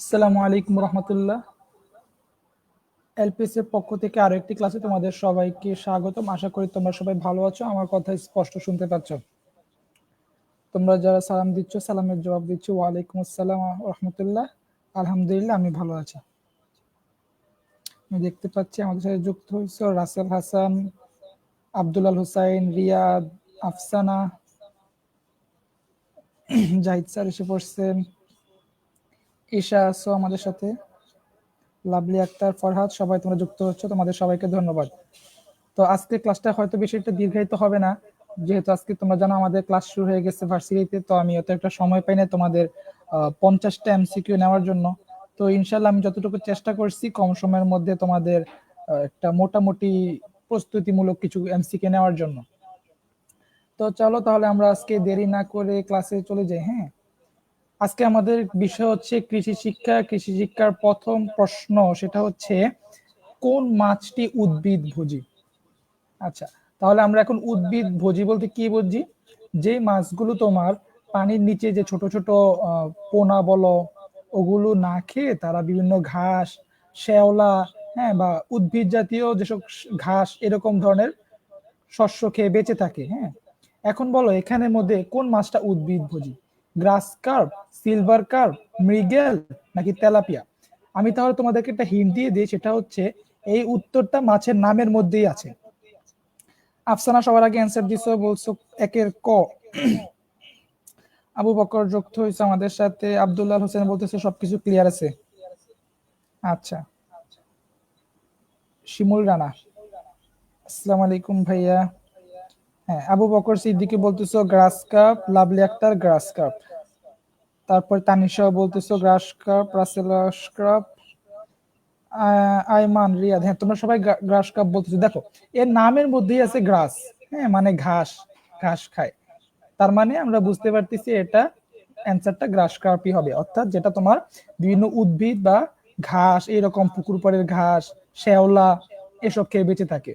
আসসালামু আলাইকুম রহমতুল্লাহ। এলপিএস এর পক্ষ থেকে আরো একটি ক্লাসে তোমাদের সবাইকে স্বাগতম। আশা করি তোমরা সবাই ভালো আছো, আমার কথা স্পষ্ট শুনতে পাচ্ছ। তোমরা যারা সালাম দিচ্ছ সালামের জবাব দিচ্ছ ওয়ালাইকুম আসসালাম রহমতুল্লাহ। আলহামদুলিল্লাহ আমি ভালো আছি। আমি দেখতে পাচ্ছি আমাদের সাথে যুক্ত হয়েছে রাসেল হাসান, আব্দুল হুসাইন, রিয়াদ, আফসানা, জাহিদ স্যার এসে পড়ছেন, ঈশা আছো আমাদের সাথে, লাভলি আক্তার, ফরহাদ, সবাই তোমরা যুক্ত হচ্ছ, তোমাদের সবাইকে ধন্যবাদ। তো আজকে ক্লাসটা হয়তো বেশি একটা দীর্ঘায়িত হবে না, যেহেতু আজকে তোমরা জানো আমাদের ক্লাস শুরু হয়ে গেছে ভার্সিটিতে, তো আমি অত একটা সময় পাই না তোমাদের 50টা এমসিকিউ নেওয়ার জন্য। তো ইনশাল্লাহ আমি যতটুকু চেষ্টা করছি কম সময়ের মধ্যে তোমাদের একটা মোটামুটি প্রস্তুতিমূলক কিছু এমসিকিউ নেওয়ার জন্য। তো চলো তাহলে আমরা আজকে দেরি না করে ক্লাসে চলে যাই। হ্যাঁ, আজকে আমাদের বিষয় হচ্ছে কৃষি শিক্ষা। কৃষি শিক্ষার প্রথম প্রশ্ন সেটা হচ্ছে কোন মাছটি উদ্ভিদ ভোজী? আচ্ছা, তাহলে আমরা এখন উদ্ভিদ ভোজী বলতে কি বুঝি? যে মাছগুলো তোমার পানির নিচে যে ছোট ছোট পোনা বলো, ওগুলো না খেয়ে তারা বিভিন্ন ঘাস, শ্যাওলা, হ্যাঁ, বা উদ্ভিদ জাতীয় যেসব ঘাস এরকম ধরনের শস্য খেয়ে বেঁচে থাকে। হ্যাঁ, এখন বলো এখানের মধ্যে কোন মাছটা উদ্ভিদ ভোজী? গ্রাস কার্প, সিলভার কার্প, মৃগেল নাকি তেলাপিয়া? আমি তাহলে তোমাদেরকে একটা হিন্ট দিয়ে দিই, সেটা হচ্ছে এই উত্তরটা মাছের নামের মধ্যেই আছে। আফসানা সবার আগে অ্যান্সার দিছো, বলছো একের ক। আবু বকর যুক্ত হয়েছে আমাদের সাথে, আব্দুল্লাহ হোসেন বলতেছে সবকিছু ক্লিয়ার আছে। আচ্ছা, শিমুল রানা, আসসালামু আলাইকুম ভাইয়া। হ্যাঁ, আবু বকর সিদ্দিকী বলতেছো grass cup, Lovely Akter grass cup, তারপর তানিশা বলতেছো grass cup, Rasel cup, Aiman, Riyad, হ্যাঁ তোমরা সবাই গ্রাস কাপ বলতেছো। দেখো এর নামের মধ্যেই আছে গ্রাস, হ্যাঁ মানে ঘাস, ঘাস খায়, তার মানে আমরা বুঝতে পারতেছি এটা অ্যান্সারটা গ্রাস কার্পই হবে, অর্থাৎ যেটা তোমার বিভিন্ন উদ্ভিদ বা ঘাস, এরকম পুকুর পাড়ের ঘাস, শ্যাওলা এসব খেয়ে বেঁচে থাকে।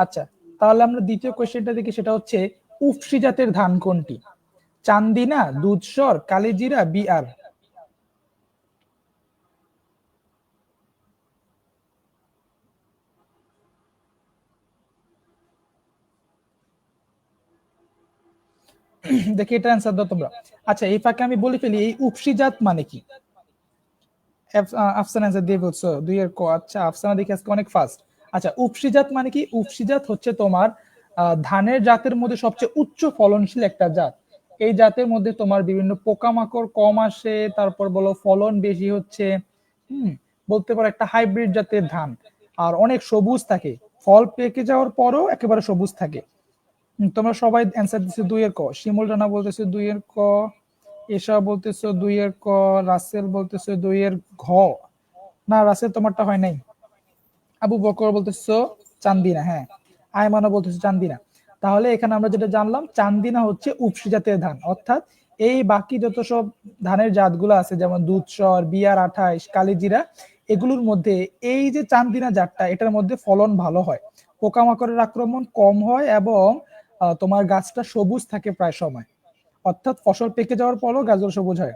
আচ্ছা, তাহলে আমরা দ্বিতীয় কোশ্চেনটা দেখি, সেটা হচ্ছে উফশি জাতের ধান কোনটি? চান্দিনা, দুধসর, কালিজিরা, বিআর? দেখি এটা অ্যান্সার দাও তোমরা। আচ্ছা, এই ফাঁকে আমি বলে ফেলি এই উফশি জাত মানে কি। আফসানা অ্যান্সার দিয়ে বলছো দুইয়ের ক। আচ্ছা, আফসানা দেখি আজকে অনেক ফাস্ট। আচ্ছা, উফশি জাত মানে কি? উফশি জাত হচ্ছে তোমার ধানের জাতের মধ্যে সবচেয়ে উচ্চ ফলনশীল একটা জাত। এই জাতের মধ্যে তোমার বিভিন্ন পোকামাকড় কম আসে, তারপর বলো ফলন বেশি হচ্ছে। হুম, বলতে পারো একটা হাইব্রিড জাতের ধান, আর অনেক সবুজ থাকে, ফল পেকে যাওয়ার পরও একেবারে সবুজ থাকে। তোমরা সবাই অ্যান্সার দিচ্ছে দুইয়ের ক। শিমুল রানা বলতেছে দুইয়ের ক, এসা বলতেছো দুইয়ের ক, রাসেল বলতেছো দুইয়ের ঘ। না রাসেল তোমারটা হয় নাই। আবু বকর বলতেছো চান্দিনা, হ্যাঁ। আয়মানও বলতেছো চান্দিনা। তাহলে এখানে আমরা যেটা জানলাম, চান্দিনা হচ্ছে উপসি জাতের ধান, অর্থাৎ এই বাকি যত সব ধানের জাতগুলো আছে যেমন দুধসর, বিআর 28, কালিজিরা, এগুলোর মধ্যে এই যে চান্দিনা জাতটা, এটার মধ্যে ফলন ভালো হয়, পোকামাকড়ের আক্রমণ কম হয়, এবং তোমার গাছটা সবুজ থাকে প্রায় সময়, অর্থাৎ ফসল পেকে যাওয়ার পরও গাছগুলো সবুজ হয়।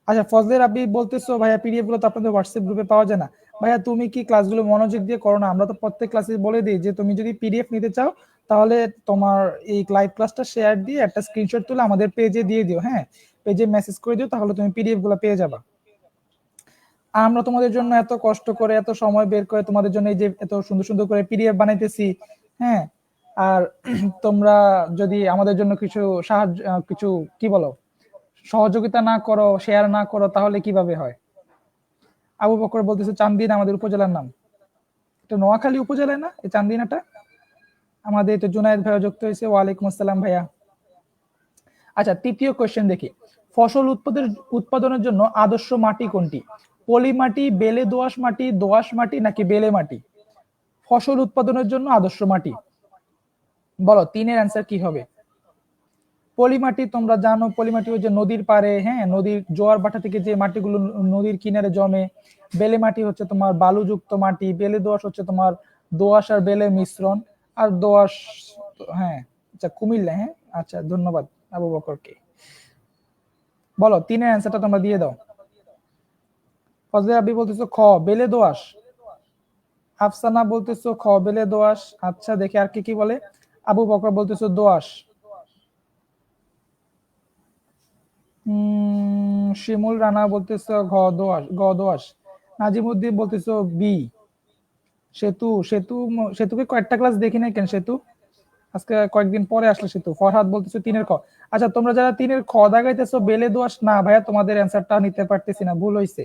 আচ্ছা, ফজলে রাব্বি বলতেছো ভাইয়া পিডিএফ গুলো তো আপনাদের হোয়াটসঅ্যাপ গ্রুপে পাওয়া যায় না। ভাইয়া তুমি কি ক্লাসগুলো মনোযোগ দিয়ে করো না? আমরা তো প্রত্যেক ক্লাসে বলে দিই যে তুমি যদি পিডিএফ নিতে চাও তাহলে তোমার এই লাইভ ক্লাসটা শেয়ার দিয়ে একটা স্ক্রিনশট তুলে আমাদের পেজে দিয়ে দিও। হ্যাঁ, পেজে মেসেজ করে দিও, তাহলে তুমি পিডিএফ গুলো পেয়ে যাবা। আমরা তোমাদের জন্য এত কষ্ট করে এত সময় বের করে তোমাদের জন্য এই যে এত সুন্দর সুন্দর করে পিডিএফ বানাইতেছি। হ্যাঁ, আর তোমরা যদি আমাদের জন্য কিছু সাহায্য, কিছু কি বলো, সহযোগিতা না করো, শেয়ার না করো, তাহলে কিভাবে হয়? আবু বকর বলতেছে চান্দিনা আমাদের উপজেলার নাম। এটা নোয়াখালী উপজেলায় না এই চান্দিনাটা? আমাদের তো জুনায়েদ ভাইয়া যুক্ত হয়েছে, ওয়ালাইকুম আসসালাম ভাইয়া। আচ্ছা, তৃতীয় কোশ্চেন দেখি, ফসল উৎপাদনের জন্য আদর্শ মাটি কোনটি? পলি মাটি, বেলে দোআঁশ মাটি, দোআঁশ মাটি নাকি বেলে মাটি? ফসল উৎপাদনের জন্য আদর্শ মাটি, বলো তিনের অ্যান্সার কি হবে? পলিমাটি তোমরা জানো, পলিমাটি হচ্ছে নদীর পাড়ে, হ্যাঁ নদীর জোয়ার ভাটা থেকে যে মাটিগুলো নদীর কিনারে জমে। বেলে মাটি হচ্ছে তোমার বালুযুক্ত মাটি, বেলে দোআঁশ হচ্ছে তোমার দোআঁশ আর বেলে মিশ্রণ। আর দোআঁশ, হ্যাঁ, আচ্ছা কুমিল্লা, হ্যাঁ, আচ্ছা ধন্যবাদ আবু বকরকে। বলো 3-এর অ্যান্সারটা তোমরা দিয়ে দাও। ফজলে রাব্বি বলতেছো খ বেলে দোআঁশ। আফসানা বলতেছো খ বেলে দোআঁশ। আচ্ছা দেখি আর কি বলে। আবু বকর বলতেছো দোআঁশ। শিমুল রানা বলতেছো গ দোআঁশ। নাজিমুদ্দিন বলতেছো বি সেতু। সেতুকে কয়েকটা ক্লাস দেখি নাই কেন সেতু, আজকে কয়েকদিন পরে আসলে সেতু। ফরহাদ বলতেছো 3-এর খ। আচ্ছা তোমরা যারা 3-এর খ দাগাইতেছো বেলে দোআঁশ, না ভাইয়া তোমাদের অ্যান্সারটা নিতে পারতেছি না, ভুল হইছে।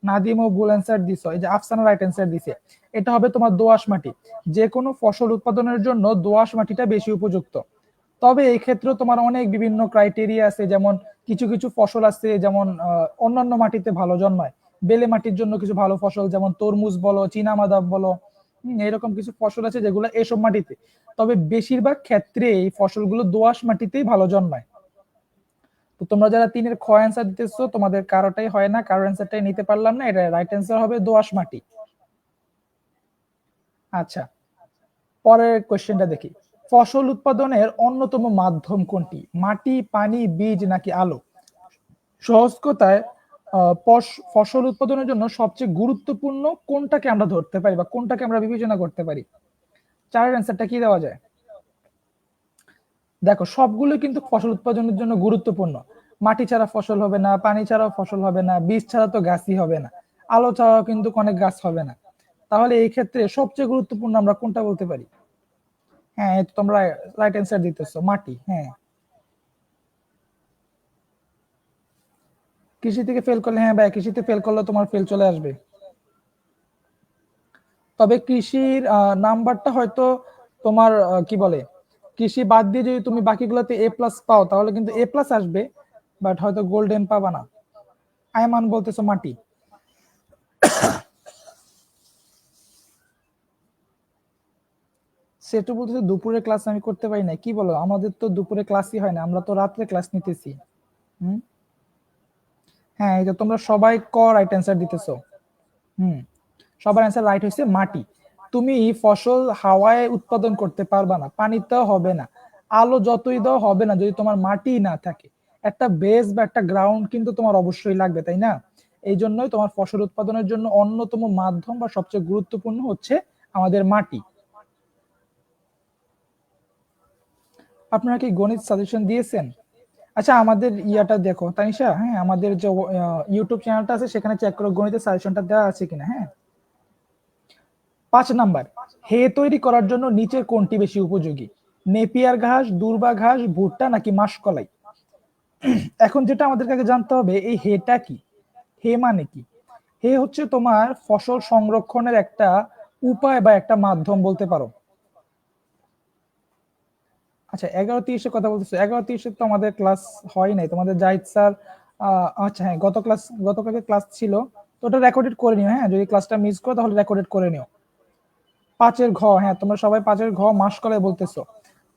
নাদিমও ভুল অ্যান্সার দিছো, এই যে আফসানা রাইট অ্যান্সার দিছে। এটা হবে তোমার দোআঁশ মাটি। যে কোনো ফসল উৎপাদনের জন্য দোআঁশ মাটিটা বেশি উপযুক্ত। তবে এই ক্ষেত্রে তোমার অনেক বিভিন্ন ক্রাইটেরিয়া আছে, যেমন কিছু কিছু ফসল আছে যেমন অন্যান্য মাটিতে ভালো জন্মায়। বেলে মাটির জন্য কিছু ভালো ফসল যেমন তরমুজ বলো, চীনাবাদাম বলো, এরকম কিছু ফসল আছে যেগুলো এসব মাটিতে। তবে বেশিরভাগ ক্ষেত্রে এই ফসলগুলো দোআঁশ মাটিতেই ভালো জন্মায়। তো তোমরা যারা 3-এর খ অ্যান্সার দিতেছো তোমাদের কারোটাই হয় না, কারো অ্যান্সারটাই নিতে পারলাম না। এটা রাইট অ্যান্সার হবে দোআঁশ মাটি। আচ্ছা পরের কোশ্চেনটা দেখি। ফসল উৎপাদনের অন্যতম মাধ্যম কোনটি? মাটি, পানি, বীজ নাকি আলো? সহজ কথায় ফসল উৎপাদনের জন্য সবচেয়ে গুরুত্বপূর্ণ কোনটাকে আমরা ধরতে পারি বা কোনটাকে আমরা বিবেচনা করতে পারি? 4-এর অ্যান্সারটা কি দেওয়া যায়? দেখো সবগুলো কিন্তু ফসল উৎপাদনের জন্য গুরুত্বপূর্ণ। মাটি ছাড়া ফসল হবে না, পানি ছাড়াও ফসল হবে না, বীজ ছাড়া তো গাছই হবে না, আলো ছাড়াও কিন্তু অনেক গাছ হবে না। তাহলে এই ক্ষেত্রে সবচেয়ে গুরুত্বপূর্ণ আমরা কোনটা বলতে পারি? হ্যাঁ এই তো তোমরা রাইট অ্যান্সার দিতেছো মাটি। হ্যাঁ কৃষি থেকে ফেল করলে, হ্যাঁ ভাই কৃষিতে ফেল করলে তোমার ফেল চলে আসবে। তবে কৃষির নাম্বারটা হয়তো তোমার কি বলে, কৃষি বাদ দিয়ে যদি তুমি বাকিগুলোতে এ প্লাস পাও তাহলে কিন্তু এ প্লাস আসবে, বাট হয়তো গোল্ডেন পাবা না। আয়মান বলতেছো মাটি। সেটু বলতেছে দুপুরে ক্লাস আমি করতে পারি না, কি বলো, আমাদের তো দুপুরে ক্লাসই হয় না, আমরা তো রাত্রে ক্লাস নিতেছি। হুম হ্যাঁ এই যে তোমরা সবাই ক রাইট অ্যান্সার দিতেছো। হুম সবার অ্যান্সার রাইট হয়েছে মাটি। তুমি ফসল হাওয়ায় উৎপাদন করতে পারবা না, পানিতেও হবে না, আলো যতই দাও হবে না যদি তোমার মাটি না থাকে। একটা বেস বা একটা গ্রাউন্ড কিন্তু তোমার অবশ্যই লাগবে, তাই না? এই জন্যই তোমার ফসল উৎপাদনের জন্য অন্যতম মাধ্যম বা সবচেয়ে গুরুত্বপূর্ণ হচ্ছে আমাদের মাটি। আপনারা কি গণিত সাজেশন দিয়েছেন? আচ্ছা আমাদের ইয়াটা দেখো তানিশা, হ্যাঁ আমাদের যে ইউটিউব চ্যানেলটা আছে সেখানে চেক করো গণিতের সাজেশনটা দেওয়া আছে কিনা। হ্যাঁ 5 নাম্বার, হে তৈরি করার জন্য নিচের কোনটি বেশি উপযোগী? নেপিয়ার ঘাস, দূর্বা ঘাস, ভুট্টা নাকি মাসকলাই? এখন যেটা আমাদের কাছে জানতে হবে এই হেটা কি, হে মানে কি। হে হচ্ছে তোমার ফসল সংরক্ষণের একটা উপায় বা একটা মাধ্যম বলতে পারো। আচ্ছা 11:30 কথা বলতেছো, 11:30 তো আমাদের ক্লাস হয় নাই, তোমাদের জাহিদ স্যার আচ্ছা হ্যাঁ গতকালকে ক্লাস ছিল, তো ওটা রেকর্ডেড করে নিও। হ্যাঁ যদি ক্লাসটা মিস করো তাহলে রেকর্ডেড করে নিও। 5-এর ঘ, হ্যাঁ তোমরা সবাই 5-এর ঘ মাসকলাই বলতেছো।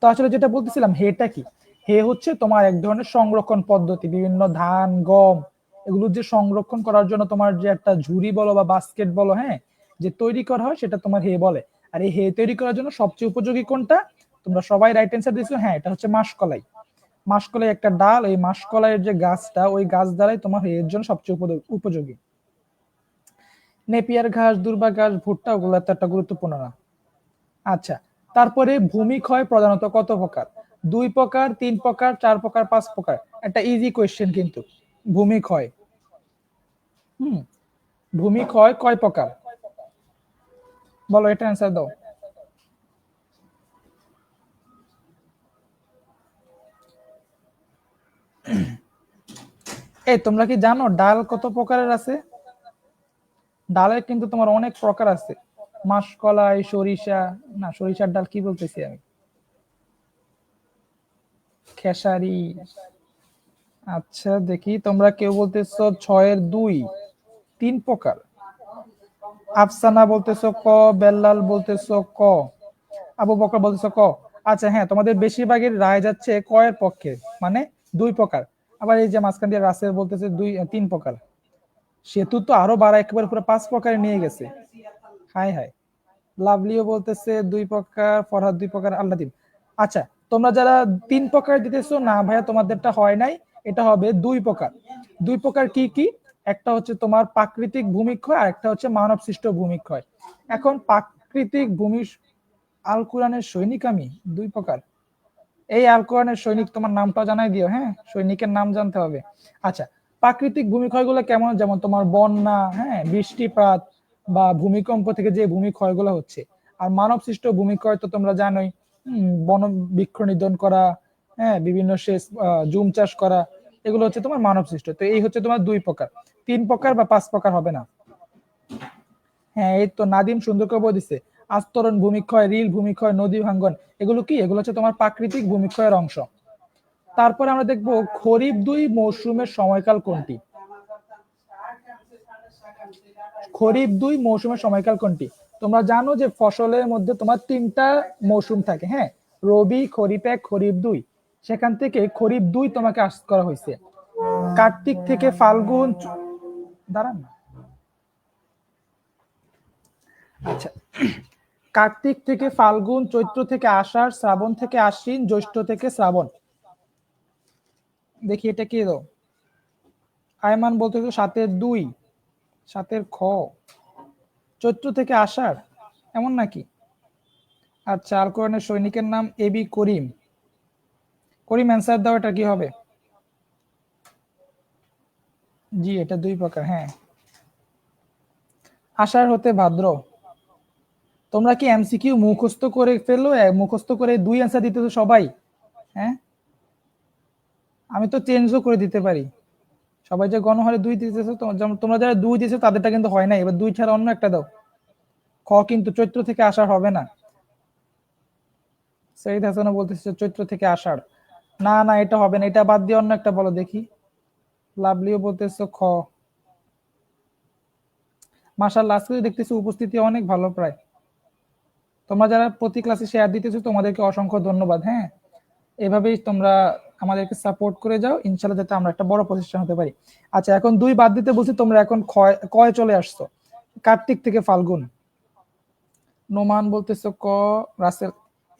তো আসলে যেটা বলতেছিলাম হেটা কি, হে হচ্ছে তোমার এক ধরনের সংরক্ষণ পদ্ধতি, বিভিন্ন ধান গম এগুলো যে সংরক্ষণ করার জন্য তোমার যে একটা ঝুড়ি বলো বা বাস্কেট বলো, হ্যাঁ যে তৈরি করা হয় সেটা তোমার হে বলে। আর এই হে তৈরি করার জন্য সবচেয়ে উপযোগী কোনটা? তোমরা সবাই রাইট অ্যান্সার দিয়েছো, হ্যাঁ এটা হচ্ছে মাসকলাই। মাসকলাই একটা ডাল, এই মাসকলাইয়ের যে গাছটা ওই গাছ দ্বারাই তোমার এর জন্য সবচেয়ে উপযোগী। নেপিয়ার ঘাস, দুর্বা ঘাস, ভুট্টা ওগুলো তো একটা গুরুত্বপূর্ণ না। আচ্ছা তারপরে ভূমিক্ষয় প্রধানত কত প্রকার? 2 প্রকার, 3 প্রকার, 4 প্রকার, 5 প্রকার? একটা ইজি কোয়েশ্চেন কিন্তু। ভূমিক্ষয়, হুম ভূমিক্ষয় কয় প্রকার? বলো এটা অ্যান্সার দাও। এই তোমরা কি জানো ডাল কত প্রকারের আছে? ডালের কিন্তু তোমার অনেক প্রকার আছে। মাসকলাই, সরিষা, না সরিষার ডাল কি বলতেছি আমি, খেসারি। আচ্ছা দেখি তোমরা কেউ বলতেছো 6-এর 2, 3 প্রকার। আফসানা বলতেছো ক, বেল্লাল বলতেছো ক, আবু বকর বলতেছো ক। আচ্ছা হ্যাঁ তোমাদের বেশিরভাগের রায় যাচ্ছে ক এর পক্ষে, মানে 2 প্রকার। আবার এই যে মাঝখান দিয়ে রাসেল বলতেছে 3 প্রকার। সেতু তো আরো বাড়া একেবারে পুরো 5 প্রকারে নিয়ে গেছে। High high. লাভলিও বলতেছে 2 প্রকার, ফরহাদ 2 প্রকার, আল্লাহ দিন। আচ্ছা তোমরা যারা 3 প্রকার দিতেছো, না ভাইয়া তোমাদেরটা হয় নাই, এটা হবে 2 প্রকার। দুই প্রকার কি কি? একটা হচ্ছে তোমার প্রাকৃতিক ভূমিক্ষয় আর একটা হচ্ছে মানব সৃষ্ট ভূমিক্ষয়। এখন প্রাকৃতিক ভূমি, আল কোরআনের সৈনিক আমি, দুই প্রকার। এই আল কোরআনের সৈনিক তোমার নামটা জানাই দিও, হ্যাঁ, সৈনিকের নাম জানতে হবে। আচ্ছা, প্রাকৃতিক ভূমিক্ষয়গুলো কেমন? যেমন তোমার বন্যা, হ্যাঁ, বৃষ্টিপাত বা ভূমিকম্প থেকে যে ভূমিক্ষয়গুলো হচ্ছে। আর মানব সৃষ্ট ভূমিক্ষয় তো তোমরা জানোই, বন বৃক্ষ নিধন করা, হ্যাঁ, বিভিন্ন সেচ, জুম চাষ করা, এগুলো হচ্ছে তোমার মানব সৃষ্ট। তো এই হচ্ছে তোমার দুই প্রকার, তিন প্রকার বা পাঁচ প্রকার হবে না। হ্যাঁ, এই তো নাদিম সুন্দর করে বলে দিচ্ছে, আস্তরণ ভূমিক্ষয়, রিল ভূমিক্ষয়, নদী ভাঙ্গন, এগুলো কি? এগুলো হচ্ছে তোমার প্রাকৃতিক ভূমিক্ষয়ের অংশ। তারপরে আমরা দেখব খরিফ দুই মৌসুমের সময়কাল কোনটি? খরিফ দুই মৌসুমের সময়কাল কোনটি? তোমরা জানো যে ফসলের মধ্যে তোমার তিনটা মৌসুম থাকে, হ্যাঁ, রবি, খরিফ এক, খরিফ দুই। সেখান থেকে খরিফ দুই তোমাকে আস করা হয়েছে। কার্তিক থেকে ফাল্গুন, দাঁড়ান না, আচ্ছা, কার্তিক থেকে ফাল্গুন, চৈত্র থেকে আষাঢ়, শ্রাবণ থেকে আশ্বিন, জ্যৈষ্ঠ থেকে শ্রাবণ। দেখি এটা কি দাও? আয়মান বলতে সাতের দুই, সাতের খ, চৈত্র থেকে আষাঢ়, এমন নাকি? আচ্ছা, আল কোরআনের সৈনিকের নাম এবি করিম। করিম অ্যান্সার দাও, এটা কি হবে? জি, এটা দুই প্রকার, হ্যাঁ। আষাঢ় হতে ভাদ্র। তোমরা কি এমসিকিউ মুখস্থ করে ফেললো, মুখস্থ করে দুই অ্যান্সার দিতেছো সবাই? হ্যাঁ, আমি তো চেঞ্জও করে দিতে পারি। সবাই যে গণহারে দুই দিতেছো, তোমরা যারা দুই দিয়েছো তাদেরটা কিন্তু হয় না, এবার দুই ছাড়া অন্য একটা দাও। খ কিন্তু চৈত্র থেকে আষাঢ় হবে না। সৈয়দ হাসানও বলতেছে চৈত্র থেকে আষাঢ়। না না, এটা হবে না, এটা বাদ দিয়ে অন্য একটা বলো দেখি। লাভলিও বলতেছো খ। মাশাআল্লাহ, আজকে দেখতেছি উপস্থিতি অনেক ভালো প্রায়। তোমরা যারা প্রতি ক্লাসে শেয়ার দিতেছো তোমাদেরকে অসংখ্য ধন্যবাদ, হ্যাঁ। এভাবেই তোমরা আমাদেরকে সাপোর্ট করে যাও, ইনশাআল্লাহ, যাতে আমরা একটা বড় প্রতিষ্ঠান হতে পারি। আচ্ছা, এখন দুই বাদ দিতে বলছি, তোমরা এখন কয় চলে আসছো। কার্তিক থেকে ফাল্গুন। নোমান বলতেছো ক। রাসেল,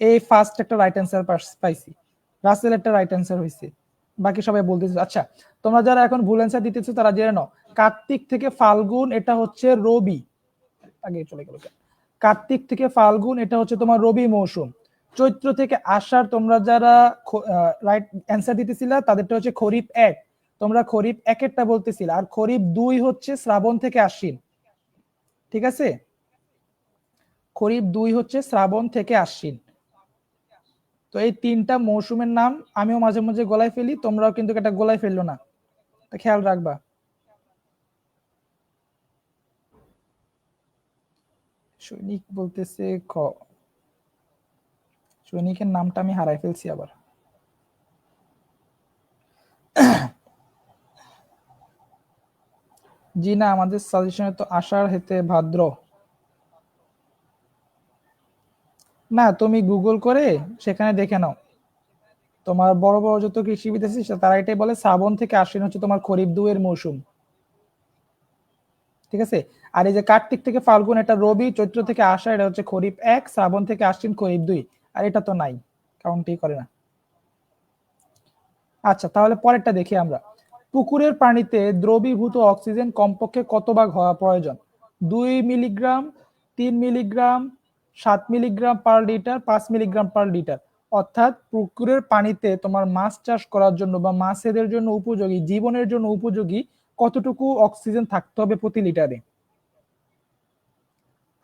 এই ফার্স্ট একটা রাইট অ্যান্সার পাইছি। রাসেল একটা রাইট অ্যান্সার হয়েছে, বাকি সবাই বলতেছে। আচ্ছা, তোমরা যারা এখন ভুল অ্যান্সার দিতেছো তারা জেনে নাও, কার্তিক থেকে ফাল্গুন এটা হচ্ছে রবি। আগে চলে গেল। কার্তিক থেকে ফাল্গুন এটা হচ্ছে তোমার রবি মৌসুম। চৈত্র থেকে আষাঢ় তোমরা যারা রাইট অ্যান্সার দিতেছিলা তাদেরটা হচ্ছে খরিফ এক। তোমরা খরিফ একেরটা বলতেছিলা। আর খরিফ দুই হচ্ছে শ্রাবণ থেকে আশ্বিন। ঠিক আছে, খরিফ দুই হচ্ছে শ্রাবণ থেকে আশ্বিন। তো এই তিনটা মৌসুমের নাম আমিও মাঝে মাঝে গলায় ফেলি, তোমরাও কিন্তু এটা গলায় ফেললো না, খেয়াল রাখবা। সৈনিক বলতেছে খ, সৈনিকের নামটা আমি হারাই ফেলছি আবার। জি না, আমাদের সাজেশনে তো আষাঢ় হেতে ভাদ্র। না, তুমি গুগল করে সেখানে দেখে নাও। তোমার বড় বড় যত কৃষিবিদ আছে তারা এটাই বলে, শ্রাবণ থেকে আশ্বিন হচ্ছে তোমার খরিফ দুয়ের মৌসুম। ঠিক আছে, আর এই যে কার্তিক থেকে ফাল্গুন এটা রবি, চৈত্র থেকে আষাঢ় এটা হচ্ছে খরিফ এক, শ্রাবণ থেকে আশ্বিন খরিফ দুই। আর এটা তো নাই, কাউন্টই করে না। আচ্ছা, তাহলে পরেরটা দেখি আমরা। পুকুরের পানিতে দ্রবীভূত অক্সিজেন কমপক্ষে কত ভাগ হওয়া প্রয়োজন? 2 milligram, 3 milligram, 7 milligram per litre, 5 milligram per litre. অর্থাৎ পুকুরের পানিতে তোমার মাছ চাষ করার জন্য বা মাছেদের জন্য উপযোগী, জীবনের জন্য উপযোগী কতটুকু অক্সিজেন থাকতে হবে প্রতি লিটারে?